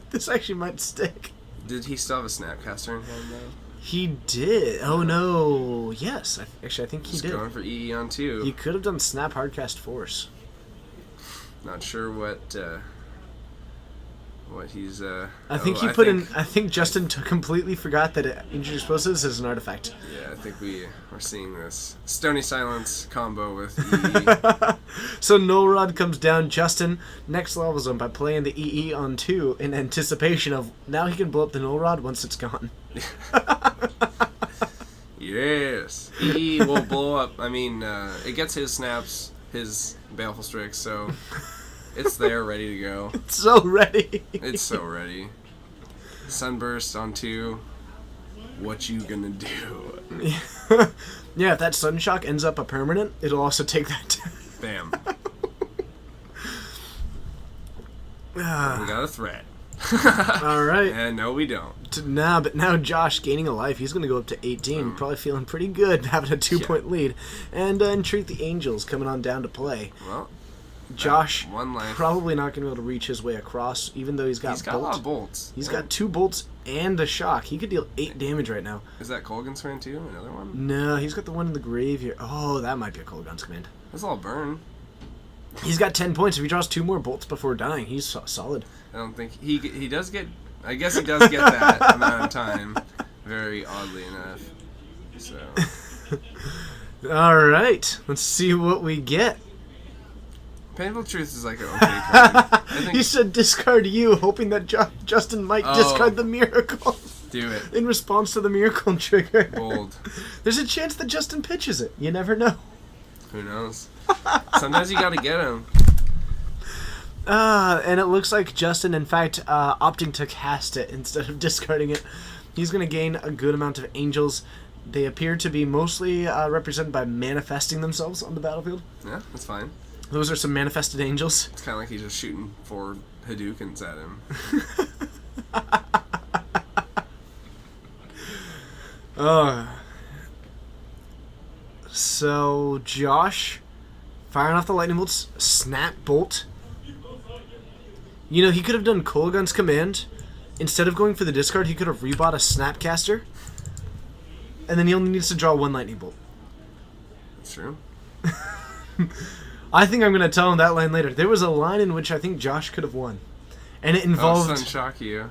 This actually might stick. Did he still have a Snapcaster in hand, though? He did. Oh no. Yes. Actually, I think he He's did. going for EE on 2. He could have done Snap Hardcast Force. Not sure what he's. I think he put in. I think Justin completely forgot that Engineered Explosives is an artifact. Yeah, I think we are seeing this Stony Silence combo with EE. So Null Rod comes down. Justin next levels him by playing the EE on 2 in anticipation of now he can blow up the Null Rod once it's gone. Yes. He will blow up. I mean, it gets his snaps, his Baleful Strix, so it's there, ready to go. It's so ready. It's so ready. Sunburst on 2. What you gonna do? Yeah, if that Sun Shock ends up a permanent, it'll also take that. Bam. We got a threat. All right. And no, we don't. Now Josh gaining a life. He's going to go up to 18. Probably feeling pretty good having a 2-point lead. And Entreat the Angels coming on down to play. Well, Josh one life. probably not going to be able to reach his way across, even though he's got a lot of bolts. He's got 2 bolts and a shock. He could deal 8 damage right now. Is that Colgan's command too? Another one? No, he's got the one in the graveyard. Oh, that might be a Kolaghan's command. That's all burn. He's got 10 points. If he draws 2 more bolts before dying, he's solid. I don't think he does get. I guess he does get that amount of time. Very oddly enough. So. All right, let's see what we get. Painful Truth is like an okay card. I think. He said discard you, hoping that Justin might discard the miracle. Do it. In response to the miracle trigger. Bold. There's a chance that Justin pitches it. You never know. Who knows? Sometimes you gotta get him. And it looks like Justin, in fact, opting to cast it instead of discarding it. He's going to gain a good amount of angels. They appear to be mostly represented by manifesting themselves on the battlefield. Yeah, that's fine. Those are some manifested angels. It's kind of like he's just shooting 4 Hadoukens at him. So, Josh, firing off the lightning bolts, snap bolt. You know, he could have done Kolaghan's command. Instead of going for the discard, he could have rebought a Snapcaster. And then he only needs to draw 1 lightning bolt. That's true. I think I'm going to tell him that line later. There was a line in which I think Josh could have won. And it involved... Oh, Sun Shock you.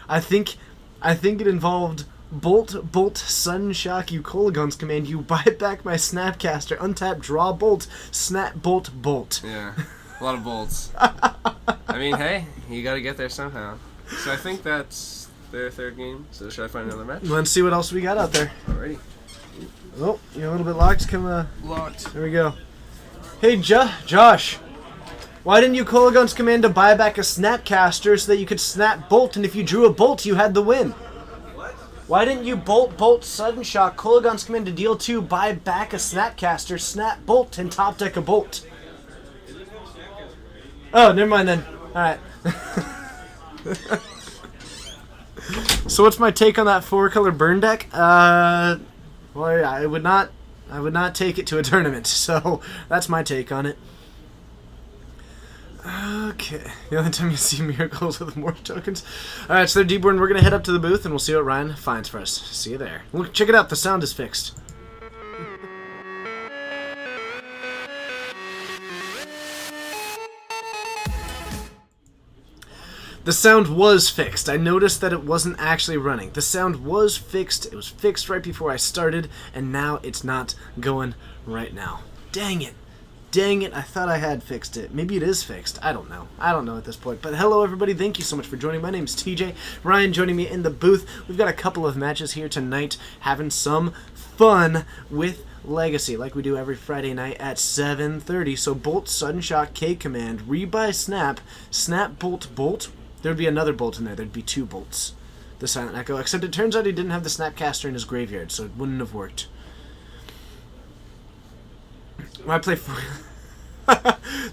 I think it involved Bolt, Sun Shock you, Kolaghan's command, you buy back my Snapcaster, untap, draw bolt, snap, bolt. Yeah, a lot of bolts. I mean, hey, you gotta get there somehow. So I think that's their 3rd game. So should I find another match? Let's see what else we got out there. Alrighty. Oh, you're a little bit locked. Locked. There we go. Hey, Josh. Why didn't you Kolaghan's command to buy back a Snapcaster so that you could snap bolt, and if you drew a bolt, you had the win? Why didn't you bolt, sudden shock, Kolaghan's command to deal 2, buy back a Snapcaster, snap bolt, and top deck a bolt? Oh, never mind then. Alright. So what's my take on that 4-color burn deck? Well, I would not take it to a tournament, so that's my take on it. Okay. The only time you see miracles with more tokens. Alright, so they're Deepborn. We're going to head up to the booth and we'll see what Ryan finds for us. See you there. Look, check it out. The sound is fixed. The sound was fixed. I noticed that it wasn't actually running. The sound was fixed. It was fixed right before I started, and now it's not going right now. Dang it. Dang it, I thought I had fixed it. Maybe it is fixed. I don't know. I don't know at this point. But hello, everybody. Thank you so much for joining. My name's TJ. Ryan joining me in the booth. We've got a couple of matches here tonight, having some fun with Legacy, like we do every Friday night at 7:30. So Bolt, Sudden Shock, K-Command, Rebuy, Snap, Snap, Bolt. There'd be another bolt in there. There'd be 2 bolts. The Silent Echo. Except it turns out he didn't have the Snapcaster in his graveyard, so it wouldn't have worked. I play 4...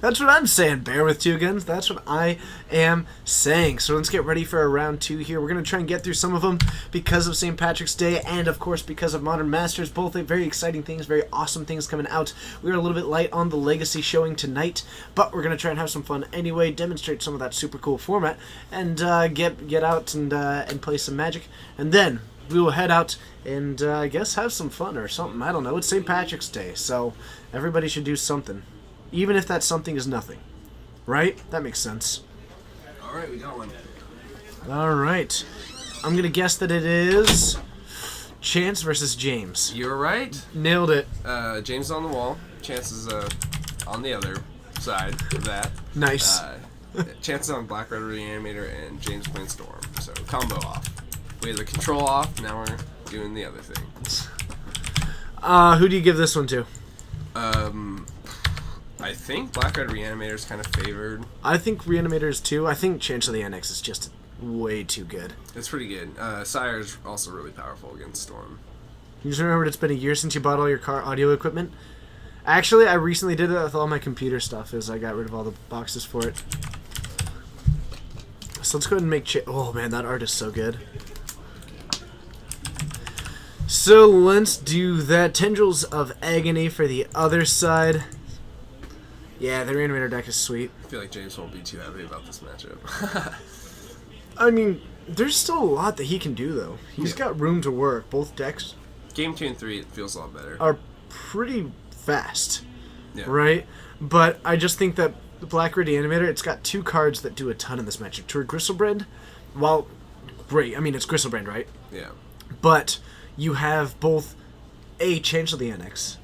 That's what I'm saying, Bear with 2 guns. That's what I am saying. So let's get ready for a round 2 here. We're going to try and get through some of them because of St. Patrick's Day and, of course, because of Modern Masters. Both very exciting things, very awesome things coming out. We are a little bit light on the Legacy showing tonight, but we're going to try and have some fun anyway, demonstrate some of that super cool format, and get out and play some Magic. And then we will head out and, I guess, have some fun or something. I don't know. It's St. Patrick's Day, so everybody should do something. Even if that something is nothing. Right? That makes sense. Alright, we got one. Alright. I'm going to guess that it is Chance versus James. You're right. Nailed it. James is on the wall. Chance is on the other side of that. Nice. Chance is on Black Red Reanimator and James playing Storm. So combo off. We had the control off, now we're doing the other thing. Who do you give this one to? I think Black Red Reanimator is kind of favored. I think Reanimators too. I think Chancellor of the NX is just way too good. It's pretty good. Sire is also really powerful against Storm. You just remembered it's been a year since you bought all your car audio equipment? Actually, I recently did it with all my computer stuff as I got rid of all the boxes for it. So let's go ahead and make... oh man, that art is so good. So let's do that. Tendrils of Agony for the other side. Yeah, the Reanimator deck is sweet. I feel like James won't be too happy about this matchup. I mean, there's still a lot that he can do, though. He's Yeah. got room to work. Both decks Game 2 and 3, it feels a lot better. are pretty fast, Yeah. right? But I just think that the Black Red Animator, it's got two cards that do a ton in this matchup. Toward Gristlebrand, well, great. I mean, it's Gristlebrand, right? Yeah. But you have both a Chancellor of the NX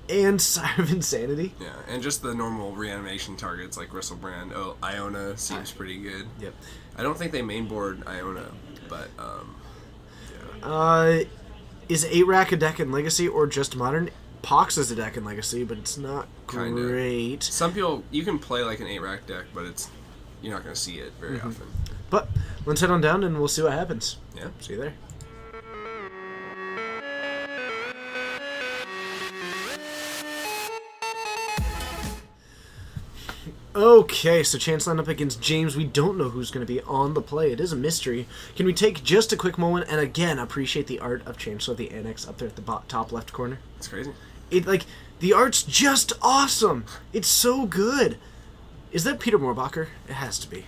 and Sire of Insanity. Yeah, and just the normal reanimation targets like Gristlebrand. Oh, Iona seems pretty good. Yep. I don't think they mainboard Iona, but Is 8-Rack a deck in Legacy or just Modern? Pox is a deck in Legacy, but it's not Kinda. great. some people you can play like an 8-rack deck, but you're not going to see it very often. But let's head on down and we'll see what happens. Yeah. See you there. Okay, so Chance lined up against James. We don't know who's going to be on the play. It is a mystery. Can we take just a quick moment and again appreciate the art of Chancellor of the Annex up there at the top left corner? It's crazy. The art's just awesome. It's so good. Is that Peter Moorbacher? It has to be.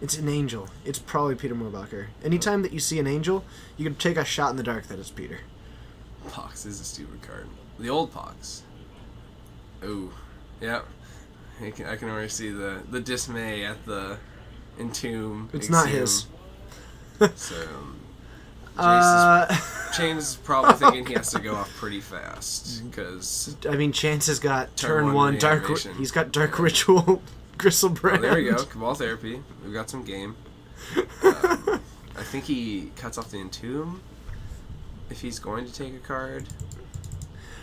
It's an angel. It's probably Peter Moorbacher. Anytime that you see an angel, you can take a shot in the dark that it's Peter. Pox is a stupid card. The old Pox. Ooh. Yeah. I can already see the dismay at the Entomb. It's not his. So, James is probably thinking he has to go off pretty fast because. I mean, Chance has got Turn turn one one dark. reanimation. He's got Dark Ritual, Gristlebrand. Oh, there we go. Cabal Therapy. We've got some game. I think he cuts off the Entomb if he's going to take a card.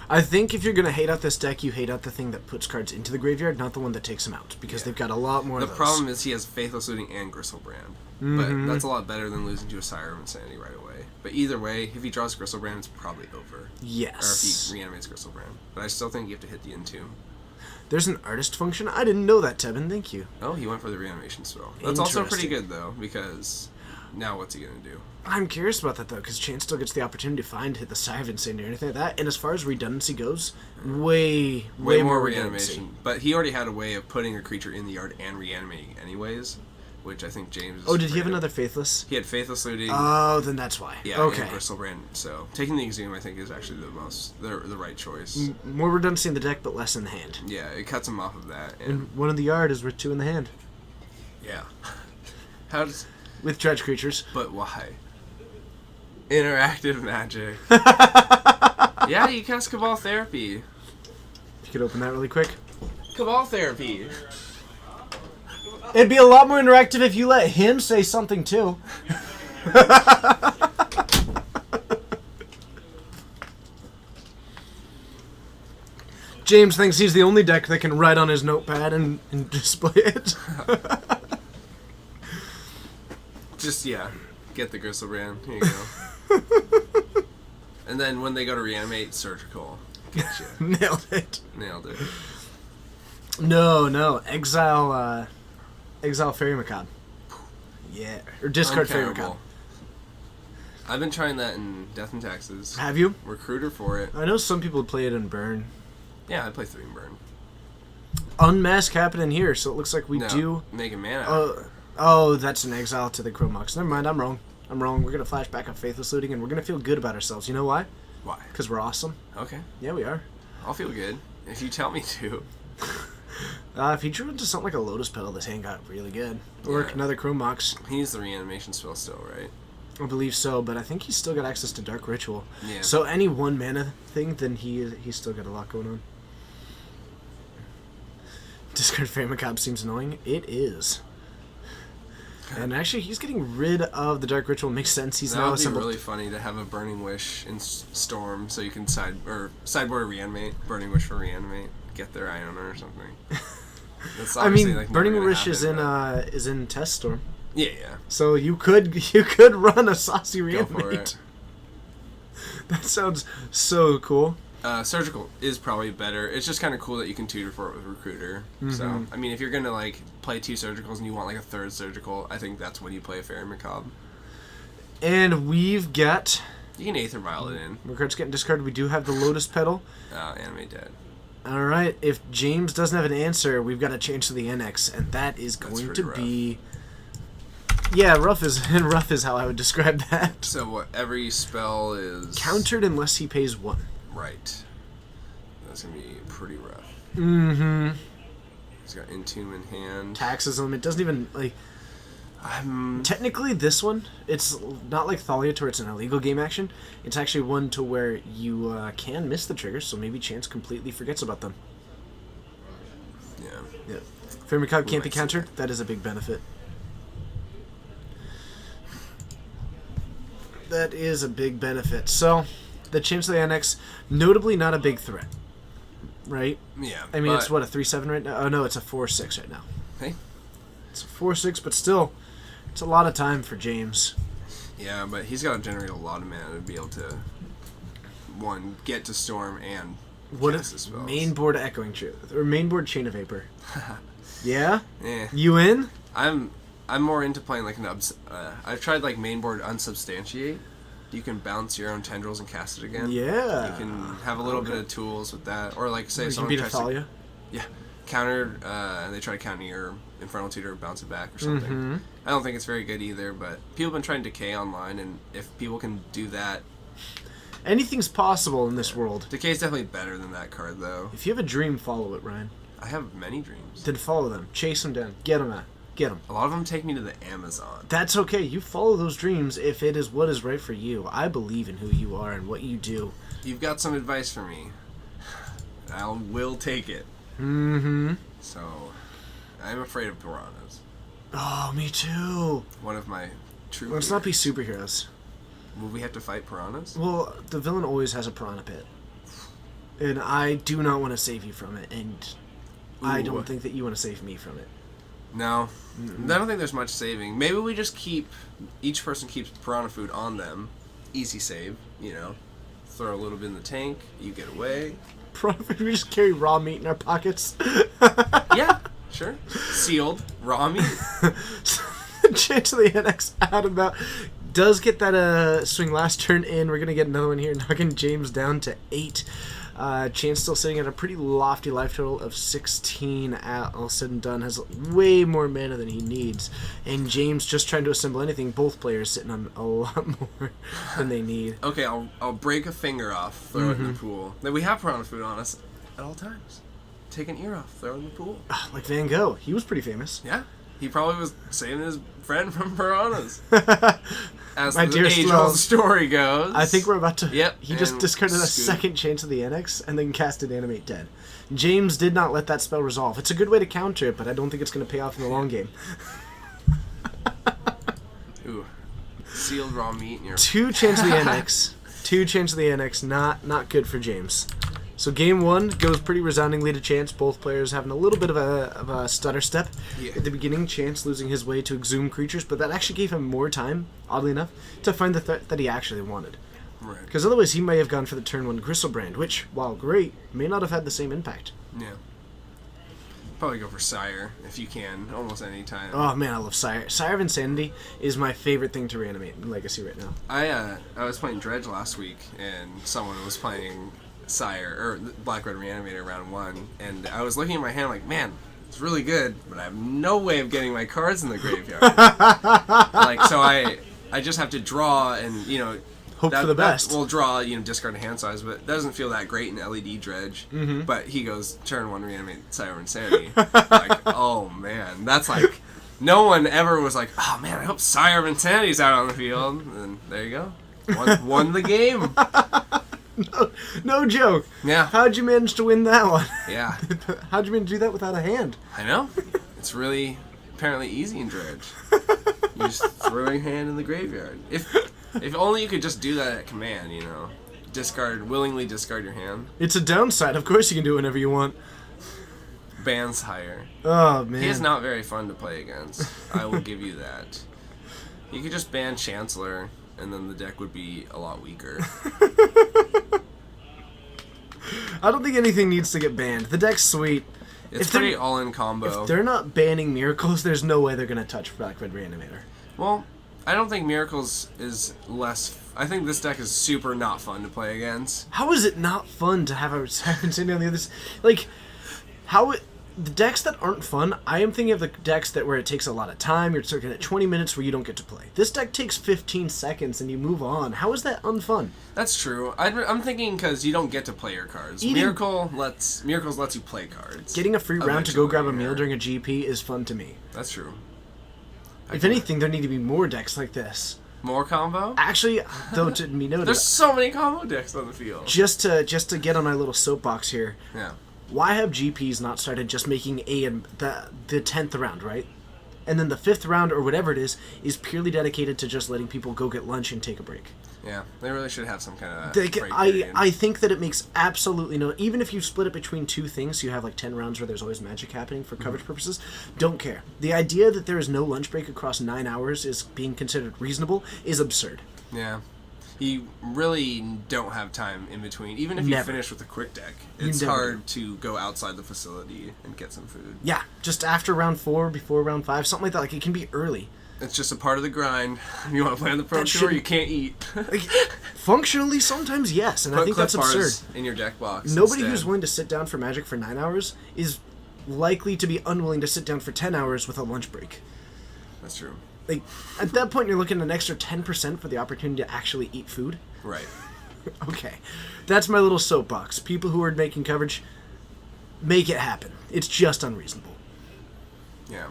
I think if you're gonna hate out this deck, you hate out the thing that puts cards into the graveyard, not the one that takes them out, because Yeah. they've got a lot more The of those. problem is he has Faithless Looting and Gristlebrand. But that's a lot better than losing to a Sire of Insanity right away. But either way, if he draws Gristlebrand, it's probably over. Or if Yes. he reanimates Gristlebrand. But I still think you have to hit the Entomb. There's an artist function. I didn't know that, Tevin. Thank you. Oh, he went for the reanimation spell. That's also pretty Interesting. good, though, because now what's he going to do? I'm curious about that, though, because Chance still gets the opportunity to hit the Sire of Insanity or anything like that. And as far as redundancy goes, way more redundancy. reanimation. But he already had a way of putting a creature in the yard and reanimating anyways, which I think James is Oh, did he have afraid of. another Faithless? He had Faithless Looting. Oh, then that's why. Yeah, Okay. and Gristlebrand. So taking the Exhume, I think, is actually the right choice. More redundancy in the deck, but less in the hand. Yeah, it cuts him off of that. And And one in the yard is worth 2 in the hand. yeah, how does? With dredge creatures. But why? Interactive Magic. Yeah, you cast Cabal Therapy. You could open that really quick. Cabal Therapy. It'd be a lot more interactive if you let him say something too. James thinks he's the only deck that can write on his notepad and display it. Just get the Gristlebrand. Here you go. And then when they go to reanimate, Surgical. Gotcha. Nailed it. Nailed it. No. Exile Fairy Macabre. Yeah. Or discard Fairy Uncountable. Macabre. I've been trying that in Death and Taxes. Have you? Recruiter for it. I know some people play it in Burn. Yeah, I play 3 and Burn. Unmask happening here, so it looks like we No, do. make a mana. Oh, that's an exile to the Chromux. Never mind, I'm wrong. We're gonna flash back on Faithless Looting, and we're gonna feel good about ourselves. You know why? Why? Because we're awesome. Okay, Yeah, we are. I'll feel good if you tell me to. If he drew into something like a Lotus Petal, this hand got really good. Or Yeah. another Chromux. He needs the reanimation spell still, right? I believe so, but I think he's still got access to Dark Ritual. Yeah. So any 1 mana thing, then he's still got a lot going on. Discard Fairy Macabre seems annoying. It is. And actually, he's getting rid of the Dark Ritual. Makes sense. He's That now would be assembled. really funny to have a Burning Wish in Storm, so you can sideboard Reanimate, Burning Wish for Reanimate, get their Iona or something. That's I obviously, mean, like, never Burning gonna Wish happen, is in Test Storm, but- yeah. so you could run a Saucy Go for Reanimate. it. That sounds so cool. Surgical is probably better. It's just kind of cool that you can tutor for it with Recruiter. So, I mean, if you're going to, like, play 2 Surgicals and you want, like, a 3rd Surgical, I think that's when you play a Fairy Macabre. And we've got You can Aether Vial it in. more cards getting discarded. We do have the Lotus Petal. Animate Dead. All right, if James doesn't have an answer, we've got to change to the NX, and that is That's going pretty to rough. be. Yeah, rough is how I would describe that. So, what, every spell is... Countered unless he pays 1. Right. That's going to be pretty rough. Mm-hmm. He's got Entomb in hand. Taxes him. It doesn't even, like... I'm... Technically, this one, it's not like Thalia to where it's an illegal game action. It's actually one to where you can miss the triggers, so maybe Chance completely forgets about them. Yeah. Yeah. Fairy Macabre can't be might see countered. That is a big benefit. That is a big benefit. So, the chance of the NX, notably not a big threat. Right? Yeah. I mean, but- it's what, a 3-7 right now? Oh, no, it's a 4-6 right now. Hey? It's a 4-6, but still, it's a lot of time for James. Yeah, but he's got to generate a lot of mana to be able to, one, get to Storm and What cast his if spells. main board Echoing Truth? Or main board Chain of Vapor? Yeah? Eh. You in? I'm more into playing like an I've tried like mainboard Unsubstantiate. You can bounce your own tendrils and cast it again. Yeah. You can have a little bit of tools with that, or like say Or you can someone beat a tries to, Thalia. yeah, countered, and they try to counter your Infernal Tutor, bounce it back or something. Mhm. I don't think it's very good either, but people have been trying Decay online, and if people can do that, Anything's possible in this world. Decay's definitely better than that card though. If you have a dream, follow it, Ryan. I have many dreams. Then follow them. Chase them down. Get them out. Get them. A lot of them take me to the Amazon. That's okay. You follow those dreams if it is what is right for you. I believe in who you are and what you do. You've got some advice for me. I will take it. Mm-hmm. So, I'm afraid of piranhas. Oh, me too. One of my true. Let's not be fears. superheroes. Will we have to fight piranhas? Well, the villain always has a piranha pit. And I do not want to save you from it, and I Ooh. don't think that you want to save me from it. No. I don't think there's much saving. Maybe we just each person keeps piranha food on them. Easy save, you know. Throw a little bit in the tank, you get away. We just carry raw meat in our pockets. Yeah, sure. Sealed, raw meat. Chance of the NX out and about. Does get that swing last turn in. We're going to get another one here, knocking James down to 8. Chance still sitting at a pretty lofty life total of 16. All said and done, has way more mana than he needs. And James just trying to assemble anything. Both players sitting on a lot more than they need. Okay, I'll break a finger off, throw it in the pool. Then we have piranha food on us at all times. Take an ear off, throw it in the pool. Like Van Gogh. He was pretty famous. Yeah, he probably was saving his friend from piranhas. As My the dear age-old Sloan. story goes. I think we're about to... Yep, He just and discarded a scoop. second chance of the NX and then casted Animate Dead. James did not let that spell resolve. It's a good way to counter it, but I don't think it's going to pay off in the long game. Ooh, sealed raw meat in your. 2 chance of the NX. 2 chance of the NX. Not good for James. So game 1 goes pretty resoundingly to Chance. Both players having a little bit of a stutter step Yeah. at the beginning. Chance losing his way to Exhume creatures, but that actually gave him more time, oddly enough, to find the threat that he actually wanted. Right. Because otherwise he may have gone for the turn 1 Gristlebrand, which, while great, may not have had the same impact. Yeah. Probably go for Sire if you can, almost any time. Oh man, I love Sire. Sire of Insanity is my favorite thing to reanimate in Legacy right now. I was playing Dredge last week, and someone was playing Sire or Black Red Reanimator round 1, and I was looking at my hand like, man, it's really good, but I have no way of getting my cards in the graveyard. Like, so I just have to draw and Hope for the best. We'll draw, discard a hand size, but that doesn't feel that great in LED Dredge. Mm-hmm. But he goes, turn 1, reanimate Sire of Insanity. Like, oh man, that's like, no one ever was like, oh man, I hope Sire of Insanity's out on the field. And there you go. Won the game. No joke. Yeah. How'd you manage to win that one? Yeah, How'd you manage to do that without a hand? I know. It's really, apparently easy in Dredge. You just throw your hand in the graveyard. If only you could just do that at command, you know. Willingly discard your hand. It's a downside. Of course you can do it whenever you want. Ban's higher. Oh, man. He is not very fun to play against. I will give you that. You could just ban Chancellor, and then the deck would be a lot weaker. I don't think anything needs to get banned. The deck's sweet. It's If they're- pretty all-in combo. If they're not banning Miracles, there's no way they're going to touch Black Red Reanimator. Well, I don't think Miracles is less... I think this deck is super not fun to play against. How is it not fun to have a Siren sitting on the other side? Like, how it... The decks that aren't fun, I am thinking of the decks that where it takes a lot of time, you're looking at 20 minutes where you don't get to play. This deck takes 15 seconds and you move on. How is that unfun? That's true. I'm thinking because you don't get to play your cards. Miracles lets you play cards. Getting a free round to go grab a Eventually, meal yeah. during a GP is fun to me. That's true. If anything, there need to be more decks like this. More combo? Actually, though, to be noted, There's so many combo decks on the field. just to get on my little soapbox here, Yeah. why have GPs not started just making the 10th round, right? And then the 5th round, or whatever it is purely dedicated to just letting people go get lunch and take a break. Yeah. They really should have some kind of Like, break period. I think that it makes absolutely no... Even if you split it between two things, you have like 10 rounds where there's always magic happening for coverage purposes, don't care. The idea that there is no lunch break across 9 hours is being considered reasonable is absurd. Yeah. You really don't have time in between. Even if you Never. finish with a quick deck, You it's never hard to go outside the facility and get some food. Yeah, just after round 4, before round 5, something like that. Like, it can be early. It's just a part of the grind. You want to play on the Pro That Tour, shouldn't- you can't eat. Like, functionally, sometimes yes, and I Put think clip that's bars absurd. in your deck box. Nobody instead. who's willing to sit down for Magic for 9 hours is likely to be unwilling to sit down for 10 hours with a lunch break. That's true. Like, at that point, you're looking at an extra 10% for the opportunity to actually eat food. Right. Okay, that's my little soapbox. People who are making coverage, make it happen. It's just unreasonable. Yeah.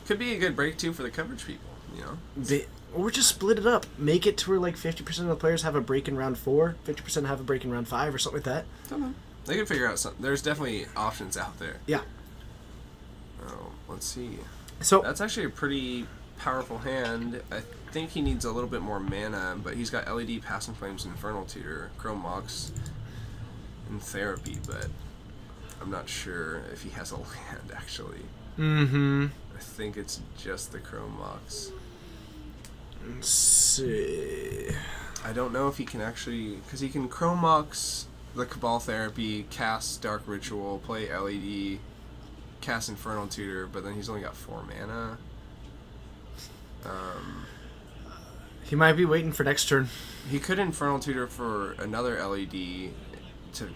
Could be a good break, too, for the coverage people, you know? Or just split it up. Make it to where like 50% of the players have a break in round 4, 50% have a break in round 5, or something like that. Don't know. They can figure out something. There's definitely options out there. Yeah. Oh, let's see. So That's actually a pretty powerful hand. I think he needs a little bit more mana, but he's got LED, Passing Flames, Infernal Tutor, Chrome Mox, and Therapy, but I'm not sure if he has a land, actually. Mm-hmm. I think it's just the Chrome Mox. Let's see. I don't know if he can actually... Because he can Chrome Mox, the Cabal Therapy, cast Dark Ritual, play LED, cast Infernal Tutor, but then he's only got 4 mana. He might be waiting for next turn. He could Infernal Tutor for another LED to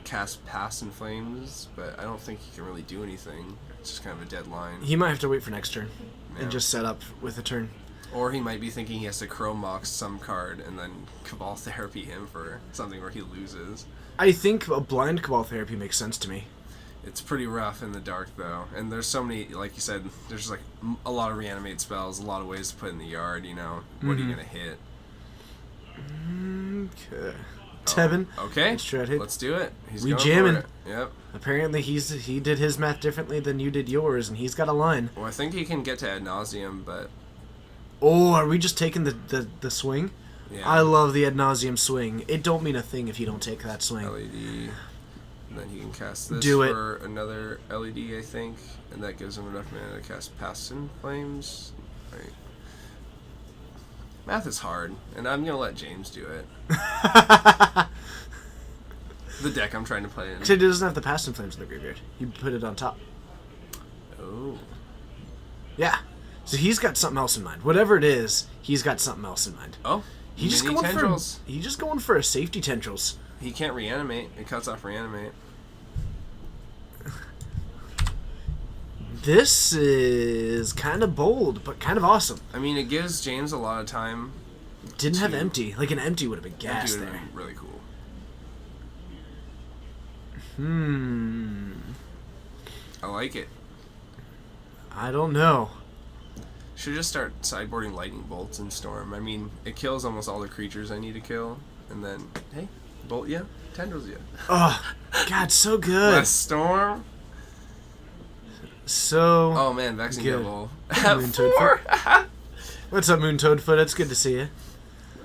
cast Past in Flames, but I don't think he can really do anything. It's just kind of a deadline. He might have to wait for next turn Yeah. and just set up with a turn. Or he might be thinking he has to Chrome Mox some card and then Cabal Therapy him for something where he loses. I think a blind Cabal Therapy makes sense to me. It's pretty rough in the dark, though. And there's so many, like you said, there's like a lot of reanimate spells, a lot of ways to put in the yard, you know. What are you going to hit? Okay. Tevin. Okay, Let's try to hit. let's do it. He's We going jamming. for it. Yep. Apparently he did his math differently than you did yours, and he's got a line. Well, I think he can get to Ad Nauseam, but Oh, are we just taking the swing? yeah. I love the ad nauseum swing. It don't mean a thing if you don't take that swing. LED. And then he can cast this Do it. for another LED, I think. And that gives him enough mana to cast Past in Flames. Right. Math is hard, and I'm going to let James do it. The deck I'm trying to play in. It doesn't have the Past in Flames in the graveyard. You put it on top. Oh. Yeah. So he's got something else in mind. Whatever it is, he's got something else in mind. Oh. He's just mini going tendrils. for. He's just going for a safety tendrils. He can't reanimate. It cuts off reanimate. This is kind of bold, but kind of awesome. I mean, it gives James a lot of time. Didn't have Two. empty. Like an empty would have been That gas would have there. been really cool. I like it. I don't know. Should just start sideboarding lightning bolts in Storm. I mean, it kills almost all the creatures I need to kill, and then hey, bolt yeah, tendrils yeah. Oh, God, so good. Less Storm. So Oh man, Vexing Good. Devil I'm at into it. 4. What's up, Moon Toadfoot? It's good to see you.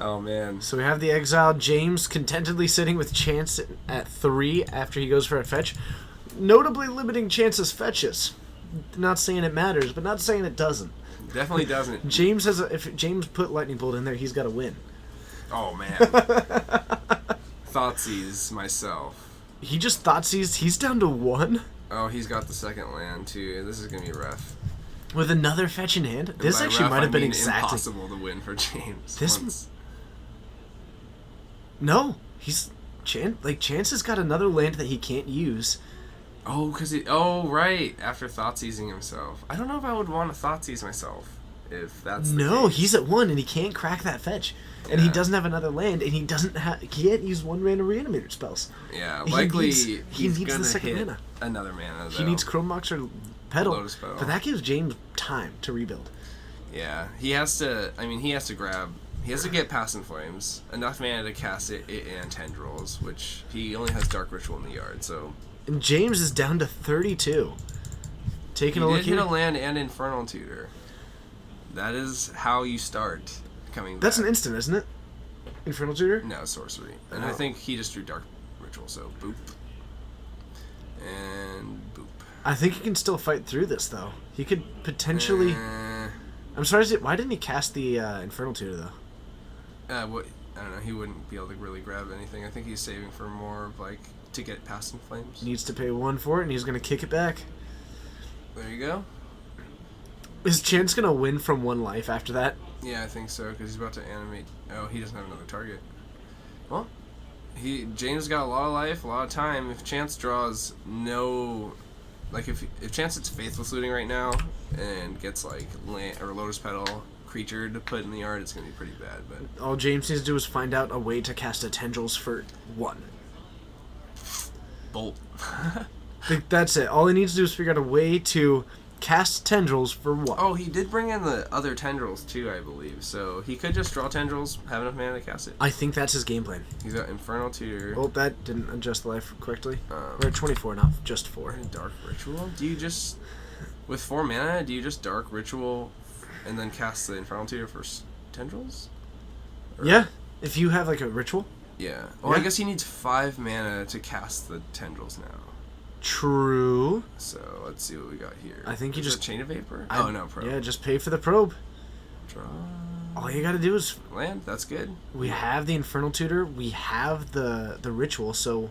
Oh man. So we have the exiled James contentedly sitting with Chance at 3 after he goes for a fetch. Notably limiting Chance's fetches. Not saying it matters, but not saying it doesn't. Definitely doesn't. James has if James put Lightning Bolt in there, he's got to win. Oh man. Thoughtseize myself. He just Thoughtseize. He's down to 1 Oh, he's got the second land too. This is gonna be rough. with another fetch in hand. And This by actually rough, might have I been mean exactly impossible to win for James. This- once. no. Chance has got another land that he can't use. Oh, oh, right. After Thoughtseizing himself. I don't know if I would want to Thoughtseize myself. If that's the No, case. he's at 1 and he can't crack that fetch, and he Yeah. doesn't have another land, and he can't use 1 random reanimator spells. Yeah, He likely needs- he he's needs the gonna second hit mana. another mana, though. He needs Chrome Mox or Petal, Lotus Petal. but that gives James time to rebuild. Yeah, he has to. I mean, he has to grab. He has to get Past in Flames, enough mana to cast it and Tendrils, which he only has Dark Ritual in the yard. So And James is down to 32. Taking he a look did hit here. a land and Infernal Tutor. That is how you start coming. That's back. an instant, isn't it? Infernal Tutor? No, sorcery. And I Oh. think he just drew Dark Ritual, so boop. And boop. I think he can still fight through this, though. He could potentially... I'm sorry, why didn't he cast the Infernal Tutor, though? What? I don't know. He wouldn't be able to really grab anything. I think he's saving for more of like to get Past in Flames. Needs to pay 1 for it, and he's going to kick it back. There you go. Is Chance going to win from 1 life after that? Yeah, I think so because he's about to animate. Oh, he doesn't have another target. Well, James got a lot of life, a lot of time. If Chance draws no, like if Chance hits Faithless Looting right now and gets like land or Lotus Petal creature to put in the yard, it's gonna be pretty bad. But All James needs to do is find out a way to cast a Tendrils for 1. Bolt. That's it. All he needs to do is figure out a way to cast Tendrils for 1. Oh, he did bring in the other Tendrils too, I believe. So he could just draw Tendrils, have enough mana to cast it. I think that's his game plan. He's got Infernal Tutor. Oh, that didn't adjust the life correctly. Um, Or 24, not just 4. Dark Ritual? Do you just, with 4 mana, do you just Dark Ritual and then cast the Infernal Tutor for Tendrils? Or- Yeah, if you have like a ritual. Yeah. Well, I Yeah. guess he needs 5 mana to cast the Tendrils now. True. So let's see what we got here. I think you Is just- it Chain of Vapor? I- Oh no, Probe. Yeah, just pay for the probe. Draw All you gotta do is land. That's good. we have the Infernal Tutor, we have the ritual, so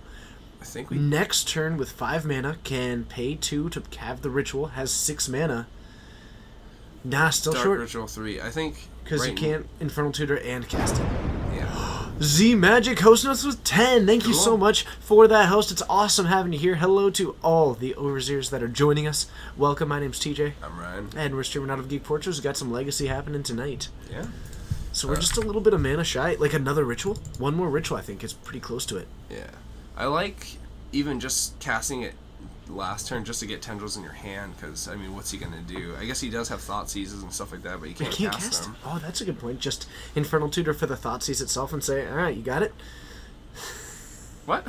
I think we. next turn with 5 mana can pay 2 to have the ritual, has 6 mana. Nah, still Dark short Ritual 3. I think because you can't Infernal Tutor and cast it. Yeah. Z Magic hosting us with 10. Thank you Cool. so much for that host. It's awesome having you here. Hello to all the overseers that are joining us. Welcome. My name's TJ, I'm Ryan. and we're streaming out of Geek Fortress. We've got some legacy happening tonight. Yeah. So we're just a little bit of mana shy. Like another ritual. One more ritual, I think, is pretty close to it. Yeah. I like even just casting it last turn just to get Tendrils in your hand because, I mean, what's he going to do? I guess he does have Thought Seizes and stuff like that, but you You can't, can't cast cast them. it. Oh, that's a good point. Just Infernal Tutor for the Thoughtseize itself and say, alright, you got it? What?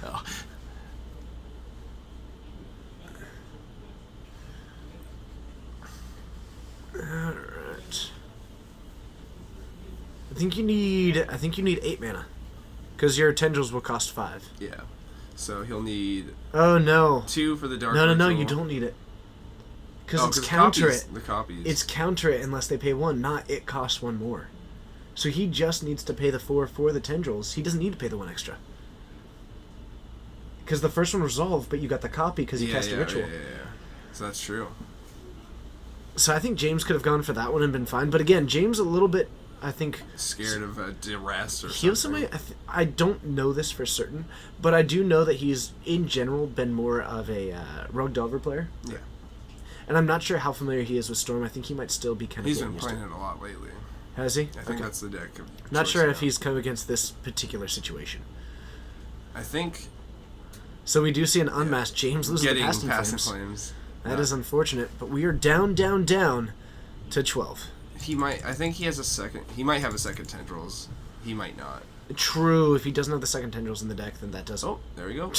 Oh. Alright. I think you need 8 mana. Because your Tendrils will cost 5. Yeah. So he'll need Oh no. 2 for the Dark No, Ritual. you don't need it. Because Oh, it's 'cause counter copies, it. The copies. It's counter it unless they pay 1, not it costs 1 more. So he just needs to pay the 4 for the Tendrils. He doesn't need to pay the 1 extra. Because the first one resolved, but you got the copy because you cast a ritual. Yeah. So that's true. So I think James could have gone for that one and been fine. But again, James a little bit, I think... Scared of a duress or He also something. might... I don't know this for certain, but I do know that he's, in general, been more of a Rogue Delver player. Yeah. And I'm not sure how familiar he is with Storm. I think he might still be kind of He's getting been used to playing it a lot lately. it. Has he? I think that's the deck. Not choice sure if now. he's come against this particular situation. I think So we do see an unmasked James lose the getting Past in Past in Flames. Flames. That is unfortunate, but we are down to 12. He might. I think he has a second. He might have a second Tendrils. He might not. True, if he doesn't have the second Tendrils in the deck, then that does... Oh, there we go.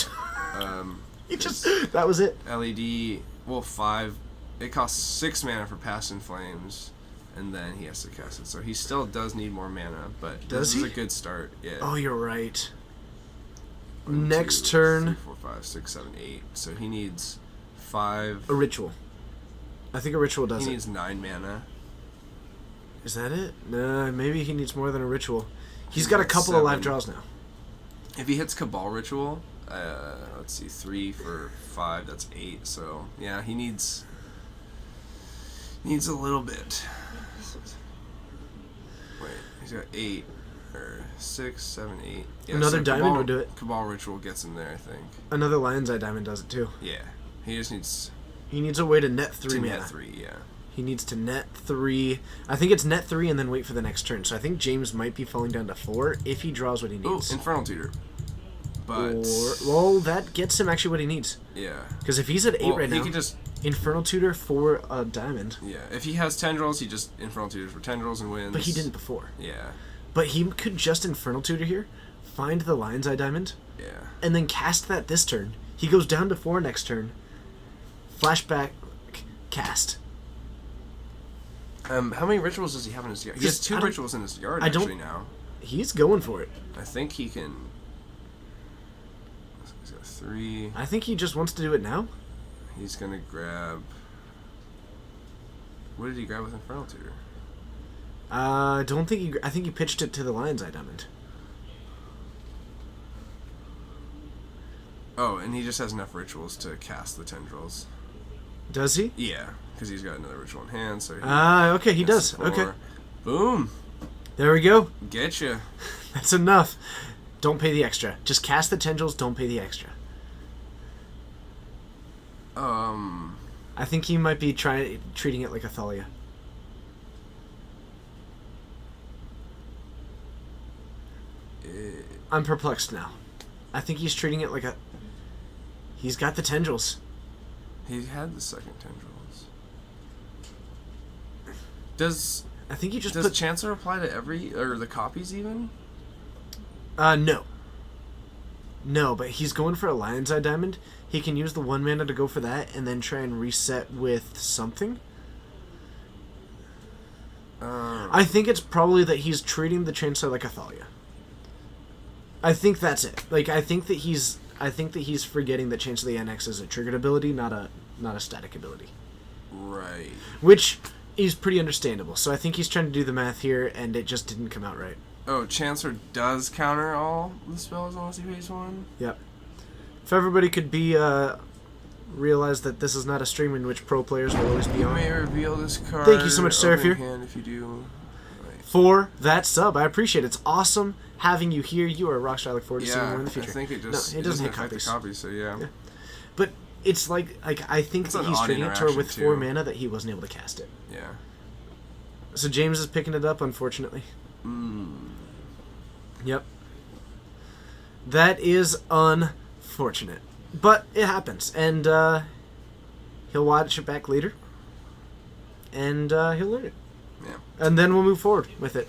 He just... That was it. LED. Well, 5. It costs 6 mana for Past in Flames, and then he has to cast it. So he still does need more mana, but Does this he? is a good start. Yeah. Oh, you're right. 1, Next 2, turn, 3, 4, 5, 6, 7, 8. So he needs 5. a ritual. I think a ritual does He it. needs 9 mana. Is that it? No, maybe he needs more than a ritual. He's got a got couple of live 7. draws now. If he hits Cabal Ritual, let's see, 3 for 5, that's 8. So yeah, he needs a little bit. Wait, he's got 8 or 6, 7, 8. Yeah, Another diamond Cabal, would do it. Cabal Ritual gets him there, I think. Another Lion's Eye Diamond does it too. Yeah, he just needs He needs a way to net 3 to mana. net 3. Yeah. He needs to net 3. I think it's net 3 and then wait for the next turn. So I think James might be falling down to 4 if he draws what he Oh, needs. Infernal Tutor. But Well, that gets him actually what he needs. yeah. Because if he's at 8 Well, right he now, could just Infernal Tutor for a diamond. yeah. If he has tendrils, he just Infernal Tutors for tendrils and wins. But he didn't before. Yeah. But he could just Infernal Tutor here, find the Lion's Eye Diamond, Yeah. and then cast that this turn. He goes down to 4 next turn. Flashback, cast. How many rituals does he have in his yard? He has Just- 2 rituals in his yard actually now. He's going for it. I think he can. He's got 3. I think he just wants to do it now. He's gonna grab. What did he grab with Infernal Tutor? I don't think he. I think he pitched it to the Lion's Eye Diamond. Oh, and he just has enough rituals to cast the tendrils. Does he? Yeah, because he's got another ritual in hand, so he Okay, he does. casts 4. Okay, Boom! there we go. Get you. That's enough. Don't pay the extra. Just cast the tendrils. Don't pay the extra. I think he might be treating it like a Thalia. I'm perplexed now. I think he's treating it like a. He's got the tendrils. He had the second tendrils. Does I think he just does put. Chancellor apply to every or the copies even? No. No, but he's going for a Lion's Eye Diamond. He can use the 1 mana to go for that, and then try and reset with something. I think it's probably that he's treating the Chancellor like a Thalia. I think that's it. Like I think that he's forgetting that Chancellor of the NX is a triggered ability, not a static ability. Right. Which is pretty understandable. So I think he's trying to do the math here, and it just didn't come out right. Oh, Chancellor does counter all the spells unless he pays 1? Yep. If everybody could be realize that this is not a stream in which pro players will always be You on. may reveal this card. Thank you so much, opening Seraphir. hand if you do. Right. For that sub, I appreciate it. It's awesome having you here. You are a rockstar. I look forward to seeing you Yeah, more in the I future. think it just No, it doesn't hit affect copies. the copies, so yeah. But it's like I think It's that an he's odd treating it to her interaction, with 4 too. mana that he wasn't able to cast it. Yeah. So James is picking it up, unfortunately. Yep. That is unfortunate. But it happens. And he'll watch it back later. And he'll learn it. Yeah. And then we'll move forward with it.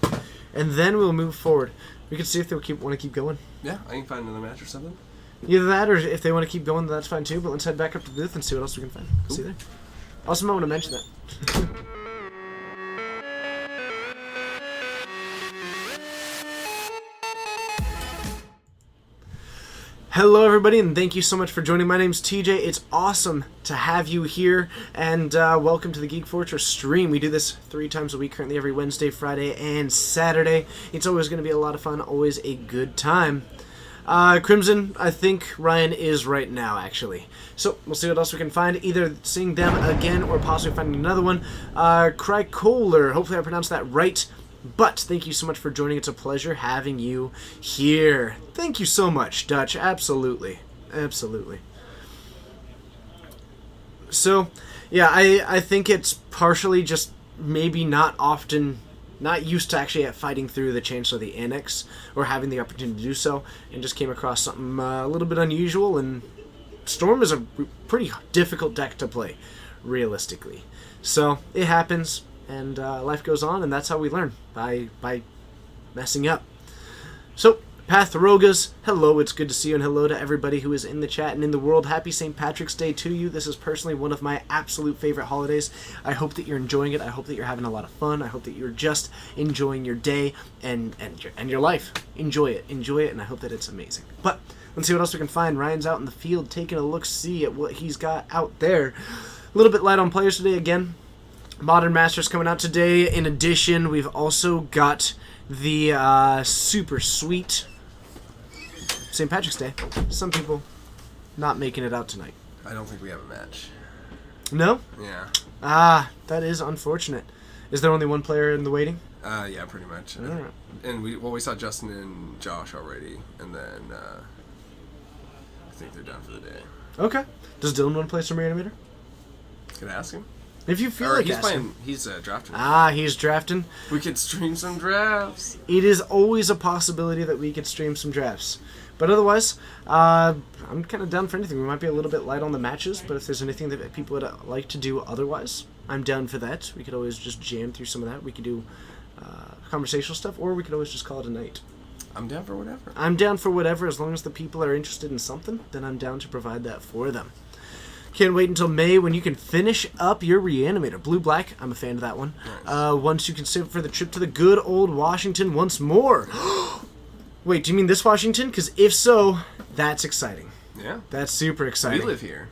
And then we'll move forward. We can see if they'll want to keep going. Yeah, I can find another match or something. Either that, or if they want to keep going, that's fine too. But let's head back up to the booth and see what else we can find. Cool. See you there. Also, might want to mention that. Hello, everybody, and thank you so much for joining. My name's TJ. It's awesome to have you here, and welcome to the Geek Fortress stream. We do this 3 times a week, currently every Wednesday, Friday, and Saturday. It's always going to be a lot of fun, always a good time. Crimson, I think Ryan is right now, actually. So, we'll see what else we can find, either seeing them again or possibly finding another one. Krykoler, hopefully I pronounced that right. But thank you so much for joining. It's a pleasure having you here. Thank you so much, Dutch. Absolutely. Absolutely. So, yeah, I think it's partially just maybe not used to actually fighting through the Chancellor of the Annex or having the opportunity to do so, and just came across something a little bit unusual. And Storm is a pretty difficult deck to play, realistically. So, it happens. And life goes on, and that's how we learn, by messing up. So, Pathrogas, hello, it's good to see you, and hello to everybody who is in the chat and in the world. Happy St. Patrick's Day to you. This is personally one of my absolute favorite holidays. I hope that you're enjoying it. I hope that you're having a lot of fun. I hope that you're just enjoying your day and your life. Enjoy it, and I hope that it's amazing. But let's see what else we can find. Ryan's out in the field taking a look-see at what he's got out there. A little bit light on players today again. Modern Masters coming out today. In addition, we've also got the super sweet St. Patrick's Day. Some people not making it out tonight. I don't think we have a match. No? Yeah. That is unfortunate. Is there only one player in the waiting? Yeah, pretty much. All right. And we saw Justin and Josh already, and then I think they're done for the day. Okay. Does Dylan want to play some Reanimator? Could I ask him? If you feel Or like he's asking. playing. He's drafting. He's drafting. We could stream some drafts. It is always a possibility that we could stream some drafts. But otherwise, I'm kind of down for anything. We might be a little bit light on the matches, but if there's anything that people would like to do otherwise, I'm down for that. We could always just jam through some of that. We could do conversational stuff, or we could always just call it a night. I'm down for whatever. I'm down for whatever. As long as the people are interested in something, then I'm down to provide that for them. Can't wait until May when you can finish up your Reanimator. Blue-Black, I'm a fan of that one. Nice. Once you can save it for the trip to the good old Washington once more. Wait, do you mean this Washington? Because if so, that's exciting. Yeah. That's super exciting. We live here.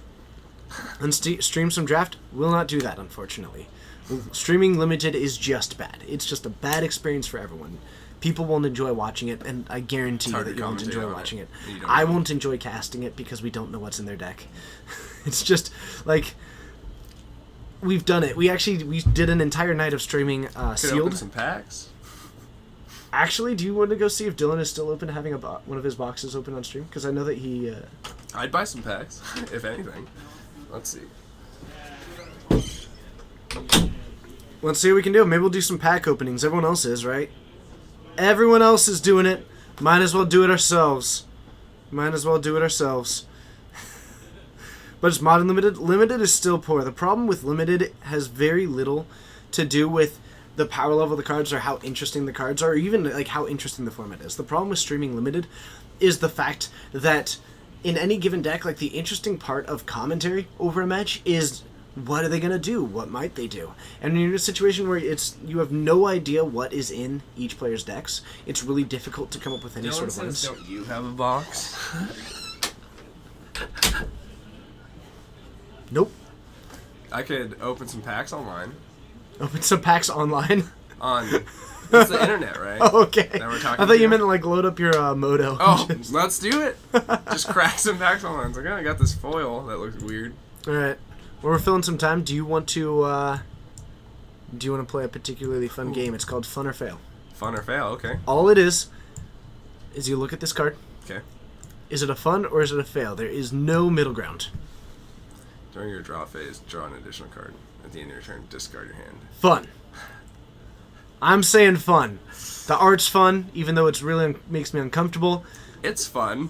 And stream some draft? Will not do that, unfortunately. Streaming limited is just bad. It's just a bad experience for everyone. People won't enjoy watching it, and I guarantee you hard that to you won't commentate enjoy on watching it. it. You don't I know. won't enjoy casting it because we don't know what's in their deck. It's just, like, we've done it. We did an entire night of streaming Could open Sealed. some packs. Actually, do you want to go see if Dylan is still open to having one of his boxes open on stream? Because I know that he... I'd buy some packs, if anything. Let's see. Let's see what we can do. Maybe we'll do some pack openings. Everyone else is, right? Everyone else is doing it. Might as well do it ourselves. But it's Modern Limited. Limited is still poor. The problem with Limited has very little to do with the power level of the cards or how interesting the cards are, or even like how interesting the format is. The problem with streaming Limited is the fact that in any given deck, like the interesting part of commentary over a match is what are they going to do? What might they do? And when you're in a situation where you have no idea what is in each player's decks, it's really difficult to come up with any sort of ones. Don't you have a box? Nope. I could open some packs online. Open some packs online. On it's the internet, right? Oh, okay. That we're talking I thought you to? meant like load up your Moto. Oh, let's do it. Just crack some packs online. It's like, oh, I got this foil that looks weird. All right. Well, we're filling some time. Do you want to play a particularly fun game? It's called Fun or Fail. Fun or fail? Okay. All it is you look at this card. Okay. Is it a fun or is it a fail? There is no middle ground. During your draw phase, draw an additional card. At the end of your turn, discard your hand. Fun. I'm saying fun. The art's fun, even though it's really makes me uncomfortable. It's fun.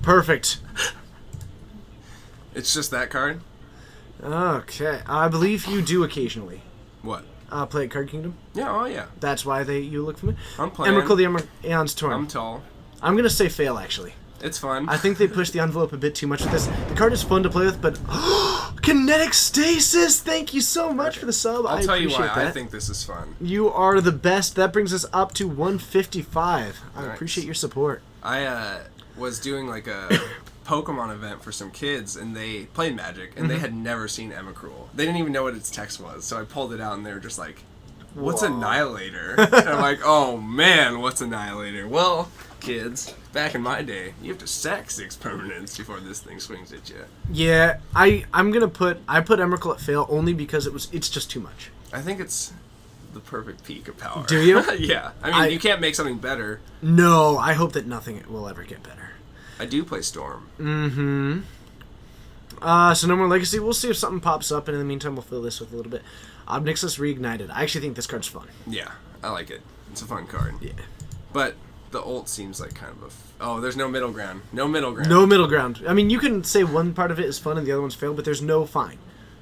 Perfect. It's just that card? Okay. I believe you do occasionally What? play at Card Kingdom. Yeah, oh yeah. That's why you look for me. I'm playing. Emrakul the Aeon's Torn. I'm tall. I'm going to say fail, actually. It's fun. I think they pushed the envelope a bit too much with this. The card is fun to play with, but... Kinetic Stasis! Thank you so much for the sub. I'll I tell you appreciate why that. I think this is fun. You are the best. That brings us up to 155. I Nice. appreciate your support. I was doing like a Pokemon event for some kids, and they played Magic, and they had never seen Emrakul. They didn't even know what its text was, so I pulled it out, and they were just like, "What's Whoa. Annihilator?" And I'm like, "Oh man, what's Annihilator?" Well, kids, back in my day, you have to sack 6 permanents before this thing swings at you. Yeah, I put Emrakul at fail only because it's just too much. I think it's the perfect peak of power. Do you? Yeah. I mean, you can't make something better. No, I hope that nothing will ever get better. I do play Storm. Mm-hmm. So no more Legacy. We'll see if something pops up, and in the meantime, we'll fill this with a little bit. Obnixus Reignited. I actually think this card's fun. Yeah, I like it. It's a fun card. Yeah. But the ult seems like kind of oh, there's no middle ground. No middle ground. No middle ground. I mean, you can say one part of it is fun and the other one's fail, but there's no fine.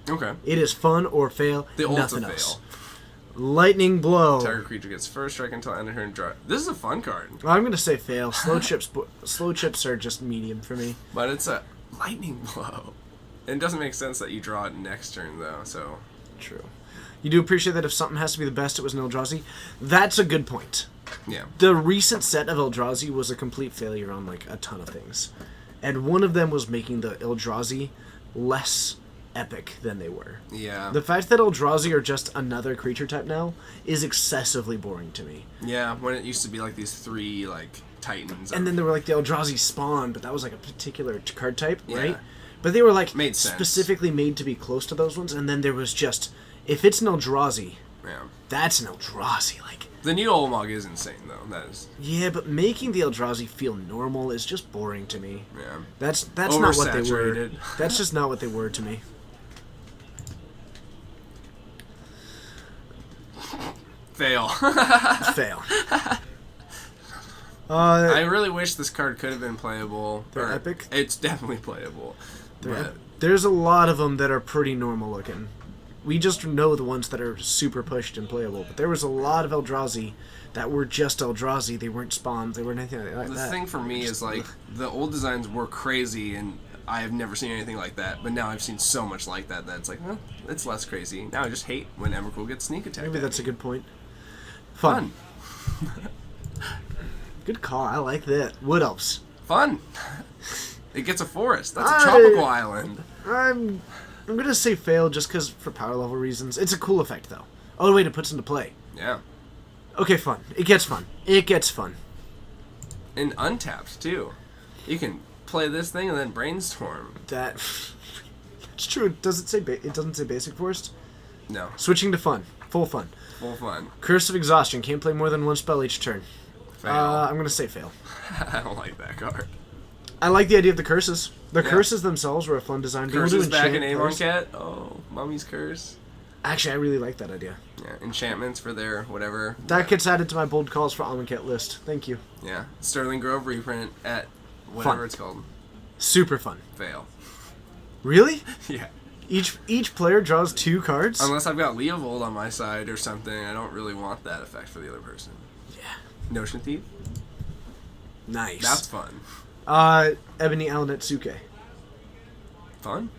Okay. It is fun or fail. The ult's nothing a else. fail. Lightning Blow. Target creature gets first strike until end of turn. Draw. This is a fun card, I'm going to say fail. Slow chips are just medium for me. but it's a lightning blow. And it doesn't make sense that you draw it next turn though. So True. You do appreciate that if something has to be the best, it was an Eldrazi? That's a good point. yeah, The recent set of Eldrazi was a complete failure on like a ton of things. And one of them was making the Eldrazi less epic than they were. yeah, The fact that Eldrazi are just another creature type now is excessively boring to me. yeah. When it used to be like these 3 like titans. And then there were like the Eldrazi spawn, but that was like a particular card type, Yeah. right? But they were like Made sense. specifically made to be close to those ones. And then there was just, if it's an Eldrazi, yeah. that's an Eldrazi. Like, The new Olmog is insane though. That is yeah, but making the Eldrazi feel normal is just boring to me. yeah. That's not what they were. Oversaturated. That's just not what they were to me. Fail. Fail. I really wish this card could have been playable. They're or epic? It's definitely playable. But There's a lot of them that are pretty normal looking. We just know the ones that are super pushed and playable. But there was a lot of Eldrazi that were just Eldrazi. They weren't spawns. They weren't anything like the that. thing for me is like the old designs were crazy and I have never seen anything like that. But now I've seen so much like that that it's like, well, it's less crazy. Now I just hate when Emrakul gets sneak attack. Maybe that's a good point. Fun. Good call. I like that. Wood Elves. Fun. It gets a forest. That's a I- tropical island. I'm gonna say fail just because for power level reasons. It's a cool effect though. Oh wait, it puts into play. Yeah. Okay, fun. It gets fun. It gets fun. And untapped too. You can play this thing and then brainstorm. That it's true. It doesn't say it doesn't say basic forest. No. Switching to fun. Full fun. Full fun. Curse of Exhaustion. Can't play more than one spell each turn. Fail. I'm gonna say fail. I don't like that card. I like the idea of the curses. The Yeah. curses themselves were a fun design. Being able to Curses back in enchant Avon first- Cat. Oh, Mummy's Curse. Actually, I really like that idea. Yeah, enchantments for their whatever. That gets added to my bold calls for Amonkhet list. Thank you. Yeah, Sterling Grove reprint at whatever Fun. it's called. Super fun. Fail. Really? Yeah. Each player draws 2 cards. Unless I've got Leovold on my side or something, I don't really want that effect for the other person. Yeah. Notion Thief. Nice. That's fun. Ebony Alnetsuke. Fun.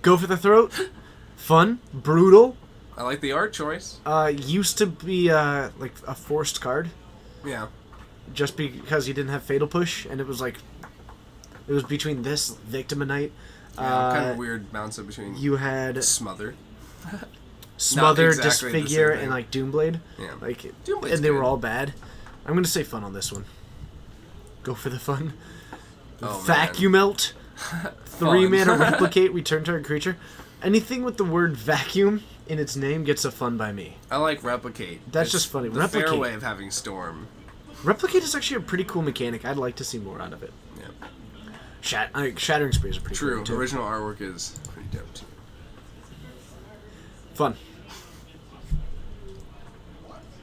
Go for the throat. Fun. Brutal. I like the art choice. Used to be like a forced card, Yeah. just because you didn't have Fatal Push, and it was like, it was between this Victimonite. Yeah, kind of weird bounce up between You had Smother. Smother, exactly the Disfigure, same thing. and like Doomblade. Yeah. Like, Doomblade's and they were good. all bad. I'm gonna say fun on this one. Go for the fun. Oh, Vacuum Melt. Fun. 3 mana replicate, return target creature. Anything with the word vacuum in its name gets a fun by me. I like Replicate. That's It's just funny. The Replicate. fair way of having Storm. Replicate is actually a pretty cool mechanic. I'd like to see more out of it. Yeah. Shattering Spree is a pretty True. cool one, too. Original artwork is pretty dope too. Fun.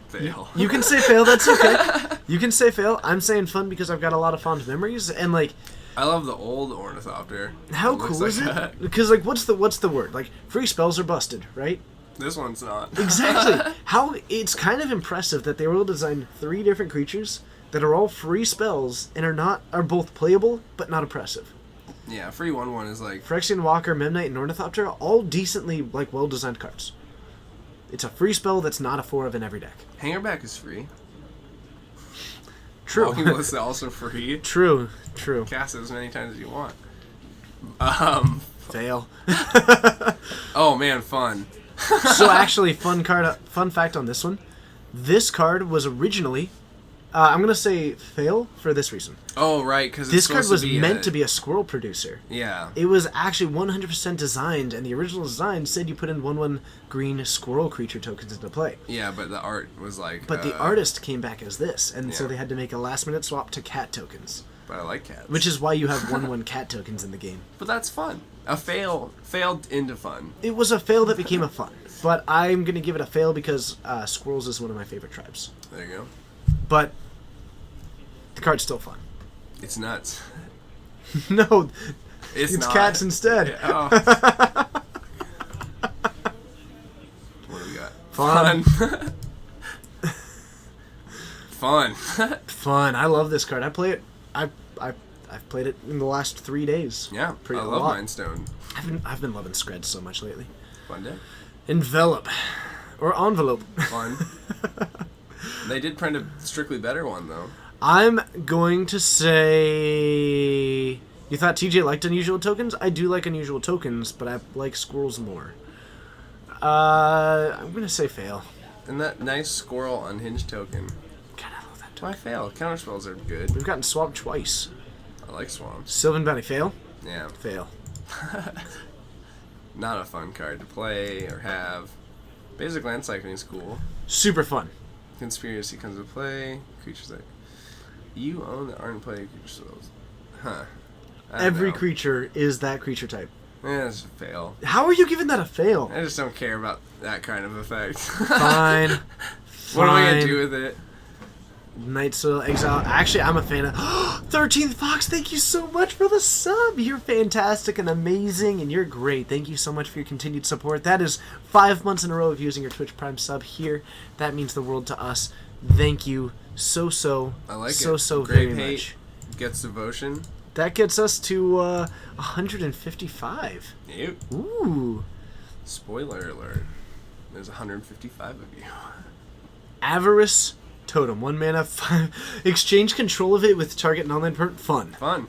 Fail. You can say fail, that's okay. You can say fail. I'm saying fun because I've got a lot of fond memories, and like, I love the old Ornithopter. how It looks cool like is it? that. Because like, what's the word? Like, free spells are busted, right? This one's not. Exactly. How it's kind of impressive that they were able to design 3 different creatures that are all free spells and are both playable but not oppressive. Yeah, free 1/1 is like Phyrexian Walker, Memnite, and Ornithopter are all decently like well designed cards. It's a free spell that's not a 4 of in every deck. Hangerback is free. True. Walking Ballista also free. True. Cast it as many times as you want. Fail. Oh man, fun. So actually, fun fact on this one. This card was originally, I'm gonna say fail for this reason. Oh right, because This card was meant to be a squirrel producer. Yeah. It was actually 100% designed, and the original design said you put in 1/1 green squirrel creature tokens into play. Yeah, but the art was like. But the artist came back as this, and so Yeah. they had to make a last-minute swap to cat tokens, But I like cats. which is why you have 1/1 cat tokens in the game. But that's fun. A failed into fun. It was a fail that became a fun, but I'm gonna give it a fail because squirrels is one of my favorite tribes. There you go. But the card's still fun. It's nuts. No, It's not. cats instead. Yeah, oh. What do we got? Fun. Fun. Fun. I love this card. I play it. I've played it in the last 3 days. Yeah, Pretty I a love lot. Mind Stone. I've been loving Scred so much lately. Fun day. Envelop. Or envelope. Fun. They did print a strictly better one, though. I'm going to say... You thought TJ liked unusual tokens? I do like unusual tokens, but I like squirrels more. I'm going to say fail. And that nice squirrel unhinged token. God, I love that Why token. fail? Counterspells are good. We've gotten swapped twice. I like swamps. Sylvan Bounty, fail? Yeah. Fail. Not a fun card to play or have. Basic land cycling is cool. Super fun. Conspiracy comes into play. Creatures that you own that aren't playing creature spells. Huh. I don't Every know. creature is that creature type. Yeah, it's a fail. How are you giving that a fail? I just don't care about that kind of effect. Fine. What am I gonna Fine. do with it? Night Soil Exile. Actually, I'm a fan of 13th Fox. Thank you so much for the sub. You're fantastic and amazing, and you're great. Thank you so much for your continued support. That is 5 months in a row of using your Twitch Prime sub here. That means the world to us. Thank you so I like so it. so Grave very hate much. Gets devotion. That gets us to 155. Yep. Ooh. Spoiler alert. There's 155 of you. Avarice Totem. 1 mana. 5. Exchange control of it with target non-land permanent. Fun. Fun.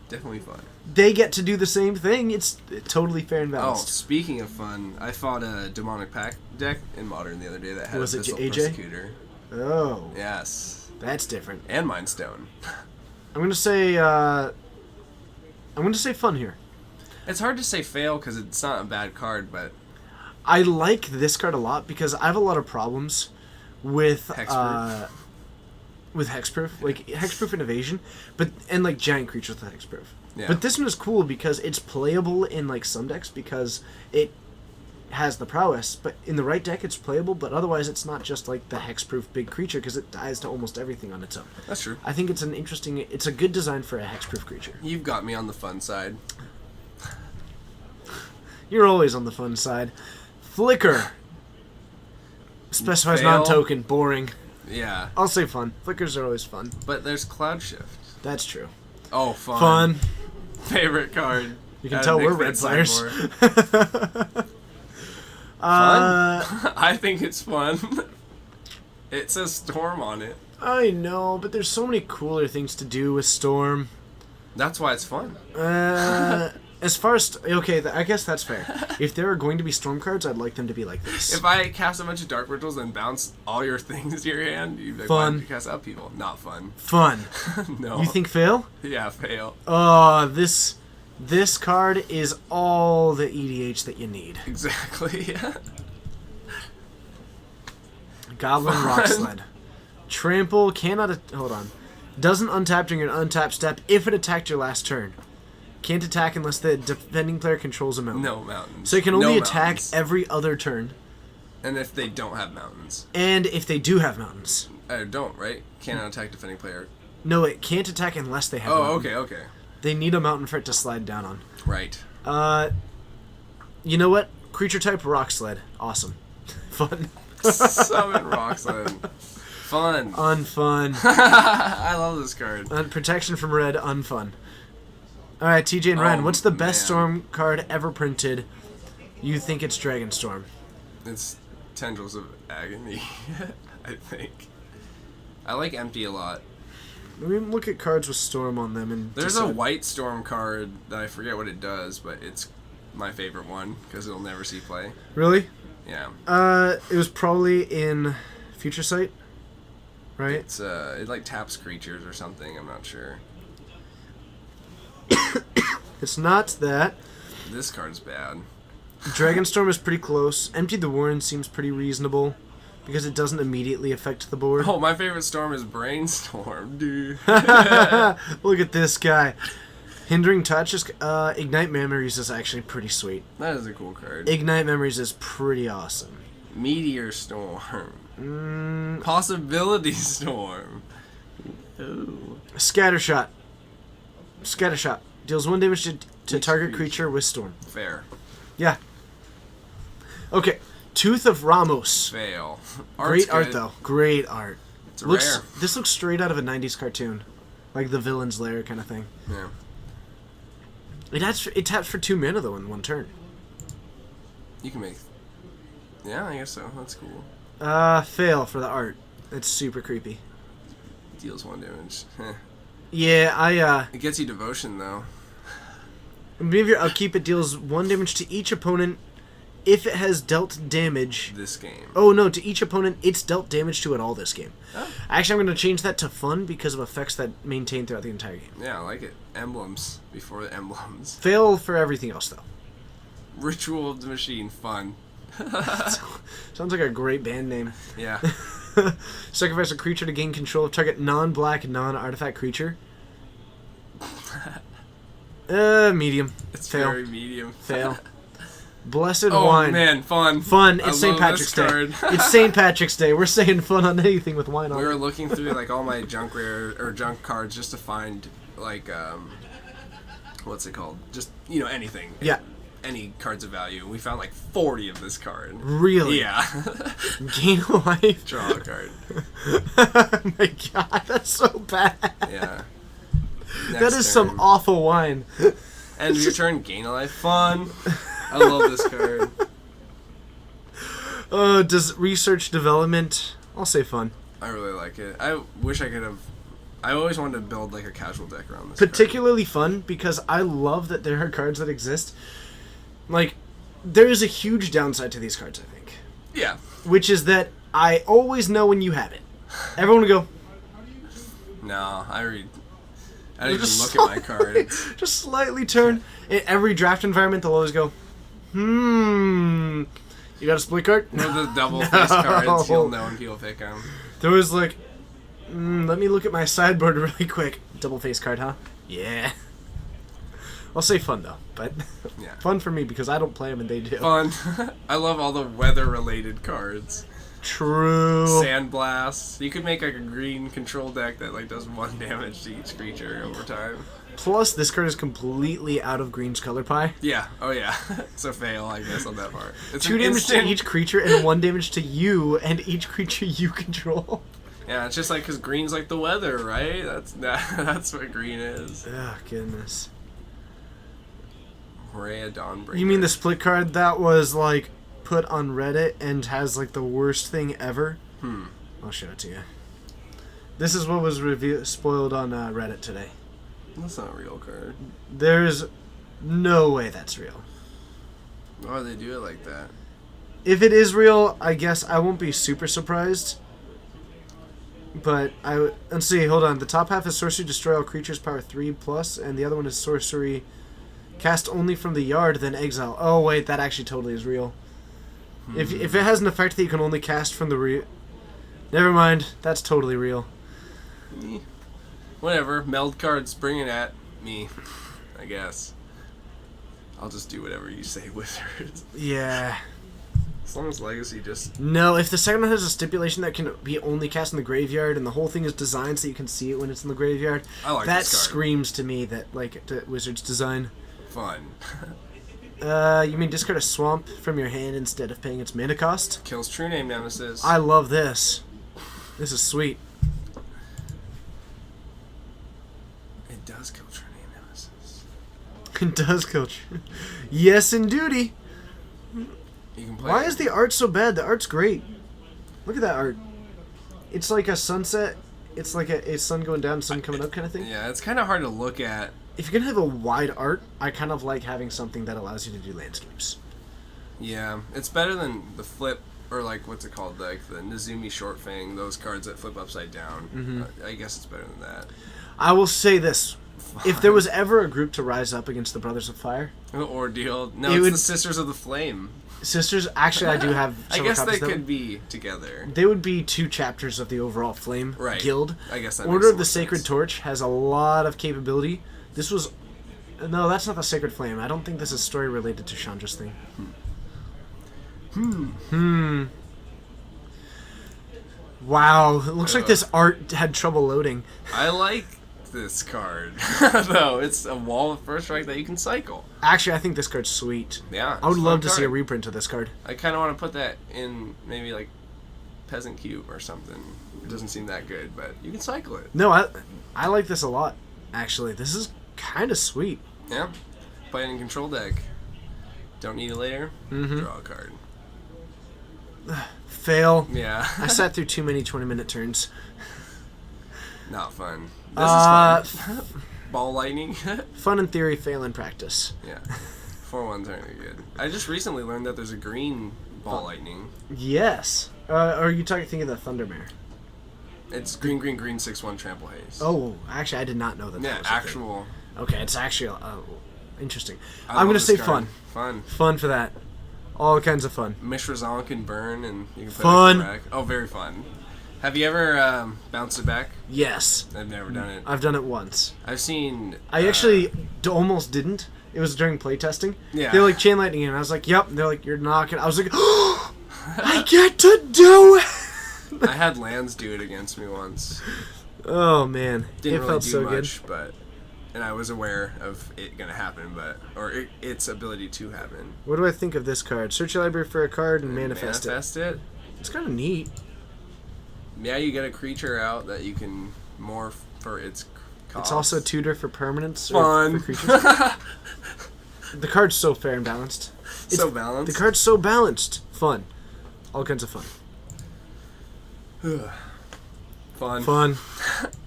Definitely fun. They get to do the same thing. It's totally fair and Oh, balanced. speaking of fun, I fought a demonic pack deck in Modern the other day that had Was a it Abyssal AJ? Persecutor. Oh, Yes. that's different. And Mind Stone. I'm gonna say fun here. It's hard to say fail because it's not a bad card, but I like this card a lot because I have a lot of problems with Hexproof. with hexproof, like hexproof and evasion, and like giant creatures with hexproof. Yeah. But this one is cool because it's playable in like some decks because it has the prowess, but in the right deck it's playable, but otherwise it's not just like the hexproof big creature because it dies to almost everything on its own. that's true. I think it's it's a good design for a hexproof creature. You've got me on the fun side. You're always on the fun side. Flicker. Specifies Fail. non-token. Boring. Yeah. I'll say fun. Flickers are always fun. But there's Cloud Shift. That's true. Oh, fun. Fun. Favorite card. You can Out of tell Nick we're red Fitz players. sideboard. Fun? I think it's fun. It says Storm on it. I know, but there's so many cooler things to do with Storm. That's why it's fun. As far as I guess that's fair. If there are going to be Storm cards, I'd like them to be like this. If I cast a bunch of Dark Rituals and bounce all your things to your hand, you'd be like, Fun. why did you cast out people? Not fun. Fun. No. You think fail? Yeah, fail. Oh, this card is all the EDH that you need. Exactly. Goblin Fun. Rock Sled. Trample cannot. Hold on. Doesn't untap during an untapped step if it attacked your last turn. Can't attack unless the defending player controls a mountain. No mountains. So it can only No attack mountains. every other turn. And if they don't have mountains. And if they do have mountains. Don't, right? Cannot attack defending player. No, it can't attack unless they have a Oh, mountain. okay. They need a mountain for it to slide down on. Right. You know what? Creature type Rock Sled. Awesome. Fun. Summon Roxanne. Fun. Unfun. I love this card. Protection from red. Unfun. Alright, TJ and Ryan, Oh, what's the best man. Storm card ever printed? You think it's Dragon Storm. It's Tendrils of Agony, I think. I like Empty a lot. I mean, look at cards with Storm on them and There's a decide. white Storm card that I forget what it does, but it's my favorite one because it'll never see play. Really? Yeah. It was probably in Future Sight, right? It's it like taps creatures or something, I'm not sure. It's not that. This card's bad. Dragonstorm is pretty close. Empty the Warren seems pretty reasonable because it doesn't immediately affect the board. Oh, my favorite storm is Brainstorm, dude. Look at this guy. Hindering Touch is Ignite Memories is actually pretty sweet. That is a cool card. Ignite Memories is pretty awesome. Meteor Storm. Possibility Storm. Ooh. Scattershot. Scattershot deals 1 damage to Each target creature. creature with Storm. Fair. Yeah. Okay. Tooth of Ramos. Fail. Great art good. though. Great art. It's rare. This looks straight out of a 90s cartoon. Like the villain's lair kind of thing. Yeah. It taps for 2 mana though in one turn. You can make. Yeah, I guess so. That's cool. Fail for the art. It's super creepy. Deals 1 damage. Heh. Yeah, It gets you devotion though. maybe your upkeep, it deals 1 damage to each opponent if it has dealt damage. This game. Oh no, to each opponent, it's dealt damage to it all this game. Oh. Actually, I'm going to change that to fun because of effects that maintain throughout the entire game. Yeah, I like it. Emblems before the emblems. Fail for everything else though. Ritual of the Machine. Fun. Sounds like a great band name. Yeah. Sacrifice a creature to gain control of target non-black, non-artifact creature. Medium. It's Fail. very medium. Fail. Blessed Oh wine. man, fun. Fun. I It's St. love Patrick's this Day. card. It's St. Patrick's Day. We're saying fun on anything with wine on We it. were looking through like all my junk rare or junk cards just to find like what's it called? Just anything. Yeah. Any cards of value. We found like 40 of this card. Really? Yeah. Gain life. Draw a card. Oh my god, that's so bad. Yeah. That Next is some turn. awful wine. End of your turn, gain a life. Fun. I love this card. Does research development? I'll say fun. I really like it. I wish I could have. I always wanted to build like a casual deck around this. Particularly fun because I love that there are cards that exist. Like, there is a huge downside to these cards, I think. Card. Yeah. Which is that I always know when you have it. Everyone will go, No, I don't even Just look at my card. just slightly turn. In every draft environment, they'll always go, you got a split card? With the double face cards, you'll know when people pick them. There was like, let me look at my sideboard really quick. Double face card, huh? Yeah. I'll say fun though, but Yeah. fun for me because I don't play them and they do. Fun. I love all the weather-related cards. True. Sandblast. You could make like a green control deck that like does 1 damage to each creature over time. Plus, this card is completely out of Green's color pie. Yeah. Oh yeah. So fail, I guess, on that part. It's 2 an damage instant- to each creature and 1 damage to you and each creature you control. Yeah, it's just like because green's like the weather, right? That's what green is. Oh, goodness. Rhea Dawnbreaker. You mean the split card that was, like, put on Reddit and has, like, the worst thing ever? I'll show it to you. This is what was spoiled on Reddit today. That's not a real card. There's no way that's real. Why would they do it like that? If it is real, I guess I won't be super surprised. But let's see, hold on. The top half is sorcery, destroy all creatures, power 3+, and the other one is sorcery, cast only from the yard, then exile. Oh wait, that actually totally is real. If it has an effect that you can only cast from the never mind, that's totally real. Whatever. Meld cards, bring it at me. I guess. I'll just do whatever you say, Wizards. Yeah. As long as Legacy just... No, if the second one has a stipulation that can be only cast in the graveyard, and the whole thing is designed so you can see it when it's in the graveyard, I like that this card. screams to me that Wizards design. Fun. You mean discard a swamp from your hand instead of paying its mana cost? Kills True Name Nemesis. I love this. This is sweet. It does kill True Name Nemesis. It does kill you. Yes, in duty. You can play Why is the art so bad? The art's great. Look at that art. It's like a sunset. It's like a sun going down, sun coming up kind of thing. Yeah, it's kind of hard to look at. If you're going to have a wide art, I kind of like having something that allows you to do landscapes. Yeah, it's better than the flip, or like, what's it called? Like the Nezumi Short Fang, those cards that flip upside down. I guess it's better than that. I will say this. If there was ever a group to rise up against the Brothers of Fire, The Ordeal. No, It it's would- the Sisters of the Flame. Sisters, actually I do have I several guess they copies of them. could be together. They would be 2 chapters of the overall Flame Right. guild. I guess that Order makes of the more Sacred sense. Torch has a lot of capability. This was... No, that's not the Sacred Flame. I don't think this is story related to Chandra's thing. Wow, it looks like this art had trouble loading. I like this card, though. It's a Wall of First Strike that you can cycle. Actually, I think this card's sweet. Yeah. I would it's a love fun to see a card. reprint of this card. I kind of want to put that in maybe like Peasant Cube or something. It doesn't seem that good, but you can cycle it. No, I like this a lot, actually. This is kind of sweet. Yeah. Play it in control deck. Don't need it later. Mm-hmm. Draw a card. Fail. Yeah. I sat through too many 20-minute turns. Not fun. This is fun. Ball lightning. Fun in theory, fail in practice. Yeah. 4-1's aren't any good. I just recently learned that there's a green ball lightning. Yes. Are you thinking of the Thundermare? It's green, 6-1 trample haste. Oh, actually, I did not know that. Yeah, that was a thing. actual. Okay, it's actually interesting. I I'm love gonna this say card. fun. Fun. Fun for that. All kinds of fun. Mishra Zonk can burn, and you can put Fun. it back. Oh, very fun. Have you ever bounced it back? Yes, I've never done it. I've done it once. I've seen. I actually almost didn't. It was during playtesting. Yeah. They were like chain lightning, and I was like, "Yep." And they're like, "You're not gonna." I was like, "Oh, I get to do it." I had Lands do it against me once. Oh man, Didn't it really felt do so much, but and I was aware of it gonna happen, its ability to happen. good. What do I think of this card? Search your library for a card and manifest it. Manifest it. It's kind of neat. Yeah, you get a creature out that you can morph for its cost. It's also tutor for permanents. Fun. Or for creatures. The card's so fair and balanced. So balanced. The card's so balanced. Fun. All kinds of fun. Fun. Fun.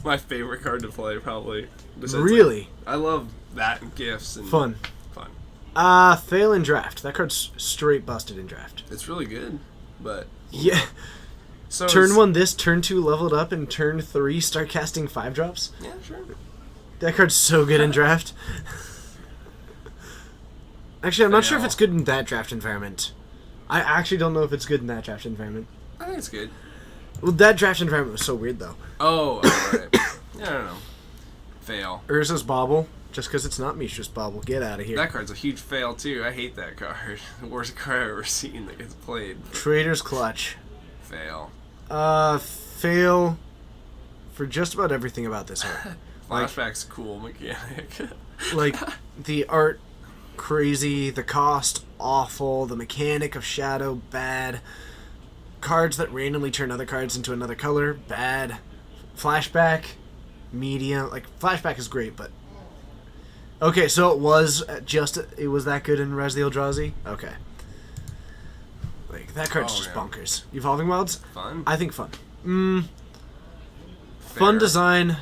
My favorite card to play, probably. Besides, Really? like, I love that and gifts and Fun. Fun. Fail in draft. That card's straight busted in draft. It's really good, but Yeah. so Turn it's- 1 this, turn 2 leveled up, and turn 3 start casting 5 drops. Yeah, sure. That card's so good in draft. Actually, I'm not sure if Fail. it's good in that draft environment. I actually don't know if it's good in that draft environment. I think it's good. Well, that draft environment was so weird, though. Oh, right. Yeah, I don't know. Fail. Urza's Bauble, just because it's not Mishra's Bauble. Get out of here. That card's a huge fail too. I hate that card. The worst card I've ever seen that gets played. Trader's Clutch. Fail. Fail for just about everything about this art. Flashback's cool mechanic. Like, the art, crazy. The cost, awful. The mechanic of Shadow, bad. Cards that randomly turn other cards into another color, bad. Flashback, medium. Like, Flashback is great, but... Okay, so it was that good in Res the Eldrazi? Okay. Like, that card's Oh, just yeah. bonkers. Evolving Wilds? Fun. I think fun. Fair. Fun design.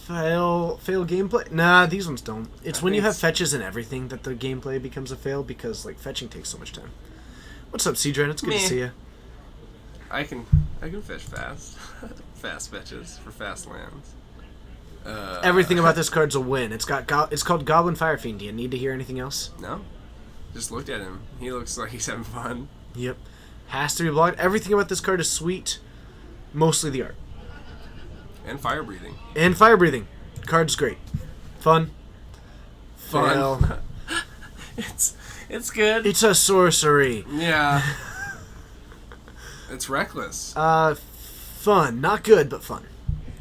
Fail gameplay? Nah, these ones don't. It's I when you think have it's- fetches and everything that the gameplay becomes a fail because, like, fetching takes so much time. What's up, Cedron? It's good to Meh. see you. I can fish fast. Fast fetches for fast lands. Everything about this card's a win. It's called Goblin Firefiend. Do you need to hear anything else? No. Just looked at him. He looks like he's having fun. Yep. Has to be blocked. Everything about this card is sweet. Mostly the art. And fire breathing. And fire breathing. Card's great. Fun. Fun. Fail. It's good. It's a sorcery. Yeah. It's reckless. Fun. Not good, but fun.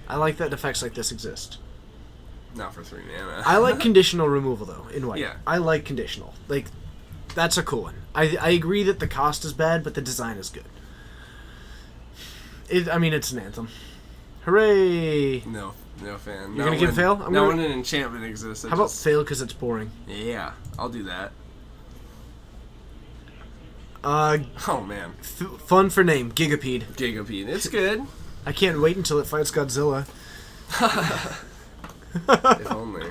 I like that effects like this exist. Not for 3 mana. I like conditional removal, though, in white. Yeah. I like conditional. Like, that's a cool one. I agree that the cost is bad, but the design is good. It's an anthem. Hooray! No fan. You're gonna give it fail? I'm Not gonna- when an enchantment exists. How about fail because it's boring? Yeah, I'll do that. Uh, Oh man, fun for name, Gigapede. Gigapede. It's good. I can't wait until it fights Godzilla. If only.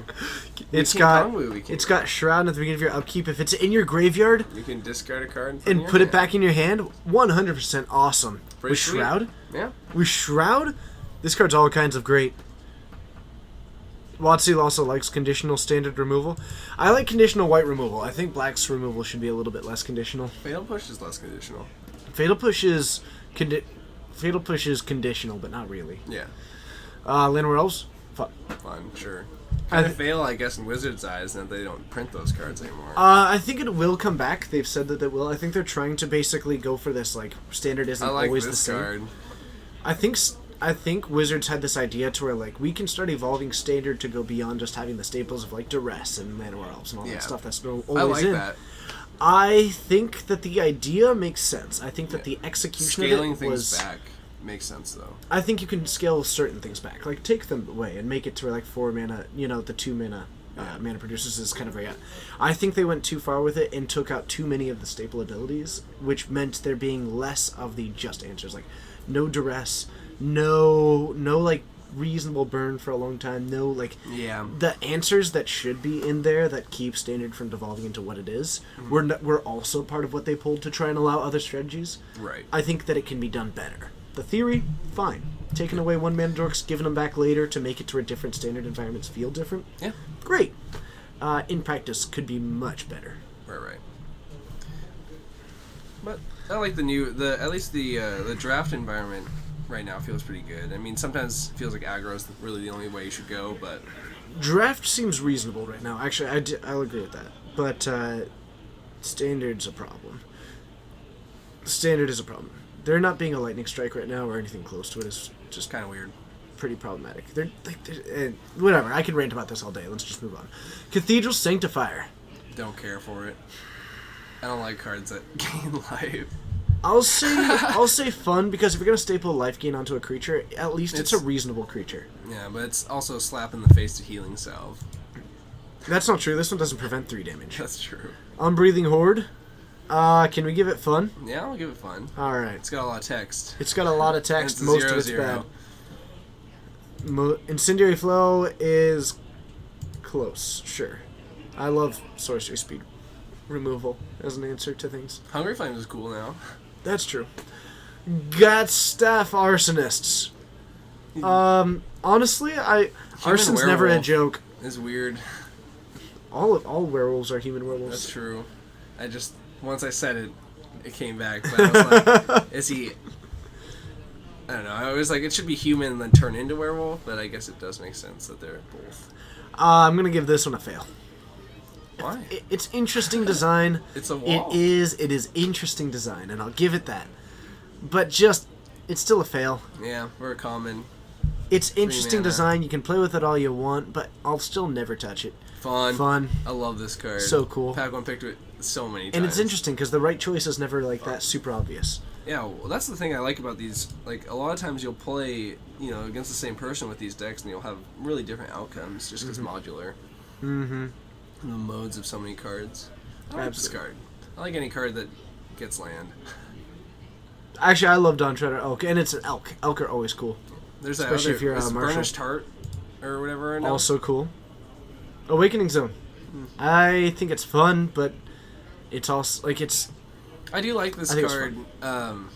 It's King got Kong movie came it's got Shroud at the beginning of your upkeep. If it's in your graveyard You can discard a card and put it back in your hand, 100% awesome. Pretty With sweet. Shroud? Yeah. With Shroud, this card's all kinds of great. WotC also likes conditional standard removal. I like conditional white removal. I think black's removal should be a little bit less conditional. Fatal Push is less conditional. Fatal Push is conditional, but not really. Yeah. Llanowar Elves, fun. Fun, sure. I Kind of th- fail, I guess, in Wizard's eyes that they don't print those cards anymore. I think it will come back. They've said that it will. I think they're trying to basically go for this, like, standard isn't I like always the this same. card. I think I think Wizards had this idea to where, like, we can start evolving Standard to go beyond just having the staples of, like, Duress and Manowar Elves and all Yeah. that stuff that's always I like in. that. I think that the idea makes sense. I think that the execution Scaling of it things was... back makes sense, though. I think you can scale certain things back. Like, take them away and make it to where, like, 4 mana, the 2 mana mana producers is kind of a... I think they went too far with it and took out too many of the staple abilities, which meant there being less of the just answers. Like, no Duress, no like, reasonable burn for a long time, no, like... Yeah. The answers that should be in there that keep Standard from devolving into what it is were also part of what they pulled to try and allow other strategies. Right. I think that it can be done better. The theory, fine. Taking away 1 mana dorks, giving them back later to make it to where different Standard environments feel different. Yeah. Great. In practice, could be much better. Right. But I like at least the draft environment right now feels pretty good. I mean, sometimes it feels like aggro is really the only way you should go, but Draft seems reasonable right now. Actually, I'll agree with that. But Standard's a problem. Standard is a problem. There not being a lightning strike right now or anything close to it is just kind of weird. pretty problematic. Whatever. I can rant about this all day. Let's just move on. Cathedral Sanctifier. Don't care for it. I don't like cards that gain life. I'll say fun because if you're gonna staple life gain onto a creature, at least it's a It's- reasonable creature. Yeah, but it's also a slap in the face to Healing Salve. That's not true. This one doesn't prevent 3 damage. That's true. Unbreathing Horde. Can we give it fun? Yeah, I'll give it fun. All right. It's got a lot of text. It's got a lot of And text. it's a Most of it's 0/0. bad. Incendiary Flow is close. Sure. I love sorcery speed removal as an answer to things. Hungry Flames is cool now. That's true. Got Staff Arsonists. Honestly, arson's never a werewolf. joke. It's weird. All werewolves are human werewolves. That's true. Once I said it, it came back. But I was like, is he... I don't know. I was like, it should be human and then turn into werewolf, but I guess it does make sense that they're both. I'm gonna give this one a fail. Why? It's interesting design. It's a wall. It is interesting design, and I'll give it that. But it's still a fail. Yeah, we're common. It's interesting mana. design. You can play with it all you want, but I'll still never touch it. Fun. I love this card. So cool. Pack 1 picked it so many times. And it's interesting because the right choice is never like that super obvious. Yeah, well, that's the thing I like about these. Like, a lot of times you'll play, against the same person with these decks, and you'll have really different outcomes just because modular. Mm-hmm. The modes of so many cards. I like this Absolutely. card. I like any card that gets land. Actually, I love Dawn Treader Elk, and it's an elk. Elk are always cool. There's that Especially other, if you're, is Marshall. Burnished Heart or whatever. No? Also cool. Awakening Zone. I think it's fun, but it's also like it's. I do like this I think it's card.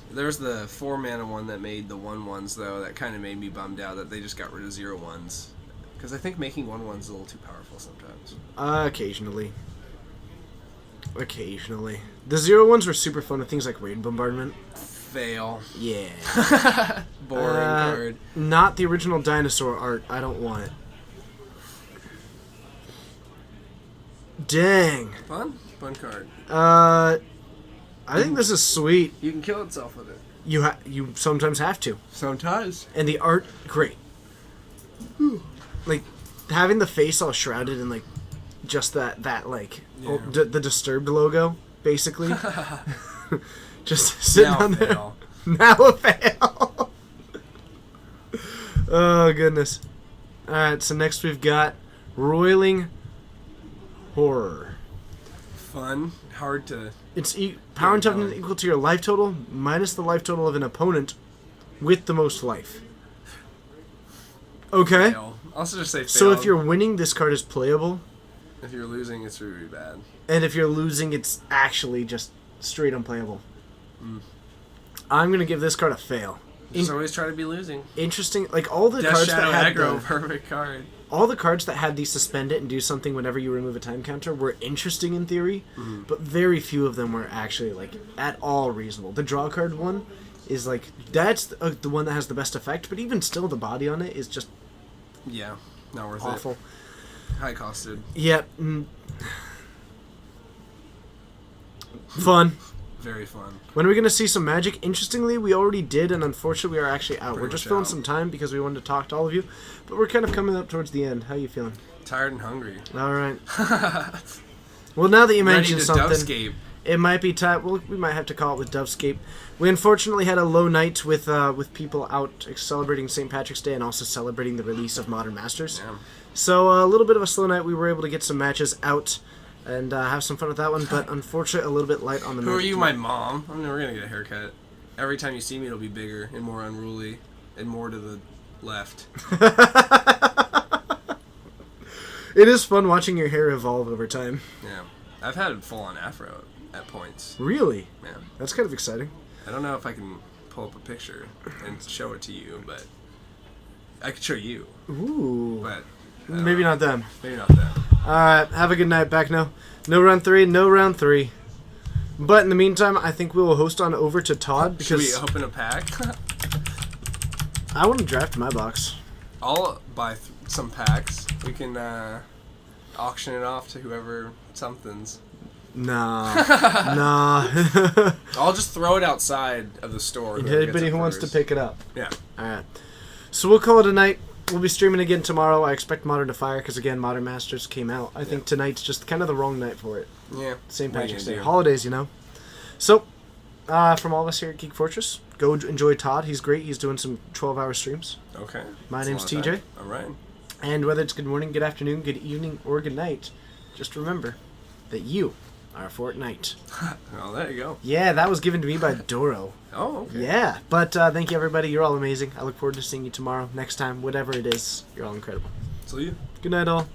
There's the 4 mana one that made the 1/1s though. That kind of made me bummed out that they just got rid of 0/1s. Because I think making 1/1s is a little too powerful sometimes. Occasionally. The 0/1s were super fun with things like Raid Bombardment. Fail. Yeah. Boring card. Not the original dinosaur art. I don't want it. Dang. Fun card. I think this is sweet. You can kill itself with it. You sometimes have to. Sometimes. And the art, great. Like, having the face all shrouded in, like, just that like, Yeah. the Disturbed logo, basically. Just sitting Now on there. fail. Now a fail. Oh, goodness. Alright, so next we've got Roiling Horror. Fun. Hard to... It's power and toughness going. equal to your life total minus the life total of an opponent with the most life. Okay. Fail. Also just say fail. So if you're winning, this card is playable, If you're losing, it's really bad. and if you're losing, it's actually just straight unplayable. I'm gonna give this card a fail. Just always try to be losing. Interesting, like all the Death cards Shadow that had Aggro, the, perfect card. all the cards that had the suspend it and do something whenever you remove a time counter were interesting in theory, but very few of them were actually like at all reasonable. The draw card one is like that's the one that has the best effect, but even still, the body on it is just Yeah, not worth awful. it. High costed. Yeah. Fun. Very fun. When are we going to see some Magic? Interestingly, we already did, and unfortunately, we are actually out. Pretty We're just much filling out. some time because we wanted to talk to all of you, but we're kind of coming up towards the end. How you feeling? Tired and hungry. All right. Well, now that you Ready mentioned to something, dovescape. it might be time. Well, we might have to call it with Dovescape. We unfortunately had a low night with people out celebrating St. Patrick's Day and also celebrating the release of Modern Masters. Yeah. So a little bit of a slow night. We were able to get some matches out and have some fun with that one, but unfortunately a little bit light on the Who are Magic you, tonight. my mom? I'm never gonna get a haircut. Every time you see me, it'll be bigger and more unruly and more to the left. It is fun watching your hair evolve over time. Yeah. I've had a full-on afro at points. Really? Yeah. That's kind of exciting. I don't know if I can pull up a picture and show it to you, but I could show you. Ooh. But Maybe not them. maybe not that. Alright, have a good night. Back now. No round three, no round three. But in the meantime, I think we will host on over to Todd Should we because open a pack? I want to draft my box. I'll buy some packs. We can auction it off to whoever something's. Nah. Nah. I'll just throw it outside of the store. whoever gets Anybody it who wants to first. pick it up. Yeah. Alright. So we'll call it a night. We'll be streaming again tomorrow. I expect Modern to fire because, again, Modern Masters came out. I think tonight's just kind of the wrong night for it. Yeah. St. What are you Patrick's gonna Day. do? Holidays, you know. So, from all of us here at Geek Fortress, go enjoy Todd. He's great. He's doing some 12-hour streams. Okay. My That's a name's lot of TJ. time. All right. And whether it's good morning, good afternoon, good evening, or good night, just remember that you are Fortnite. Oh, there you go. Yeah, that was given to me by Doro. Oh, okay. Yeah, but thank you, everybody. You're all amazing. I look forward to seeing you tomorrow, next time, whatever it is. You're all incredible. So you. Good night, all.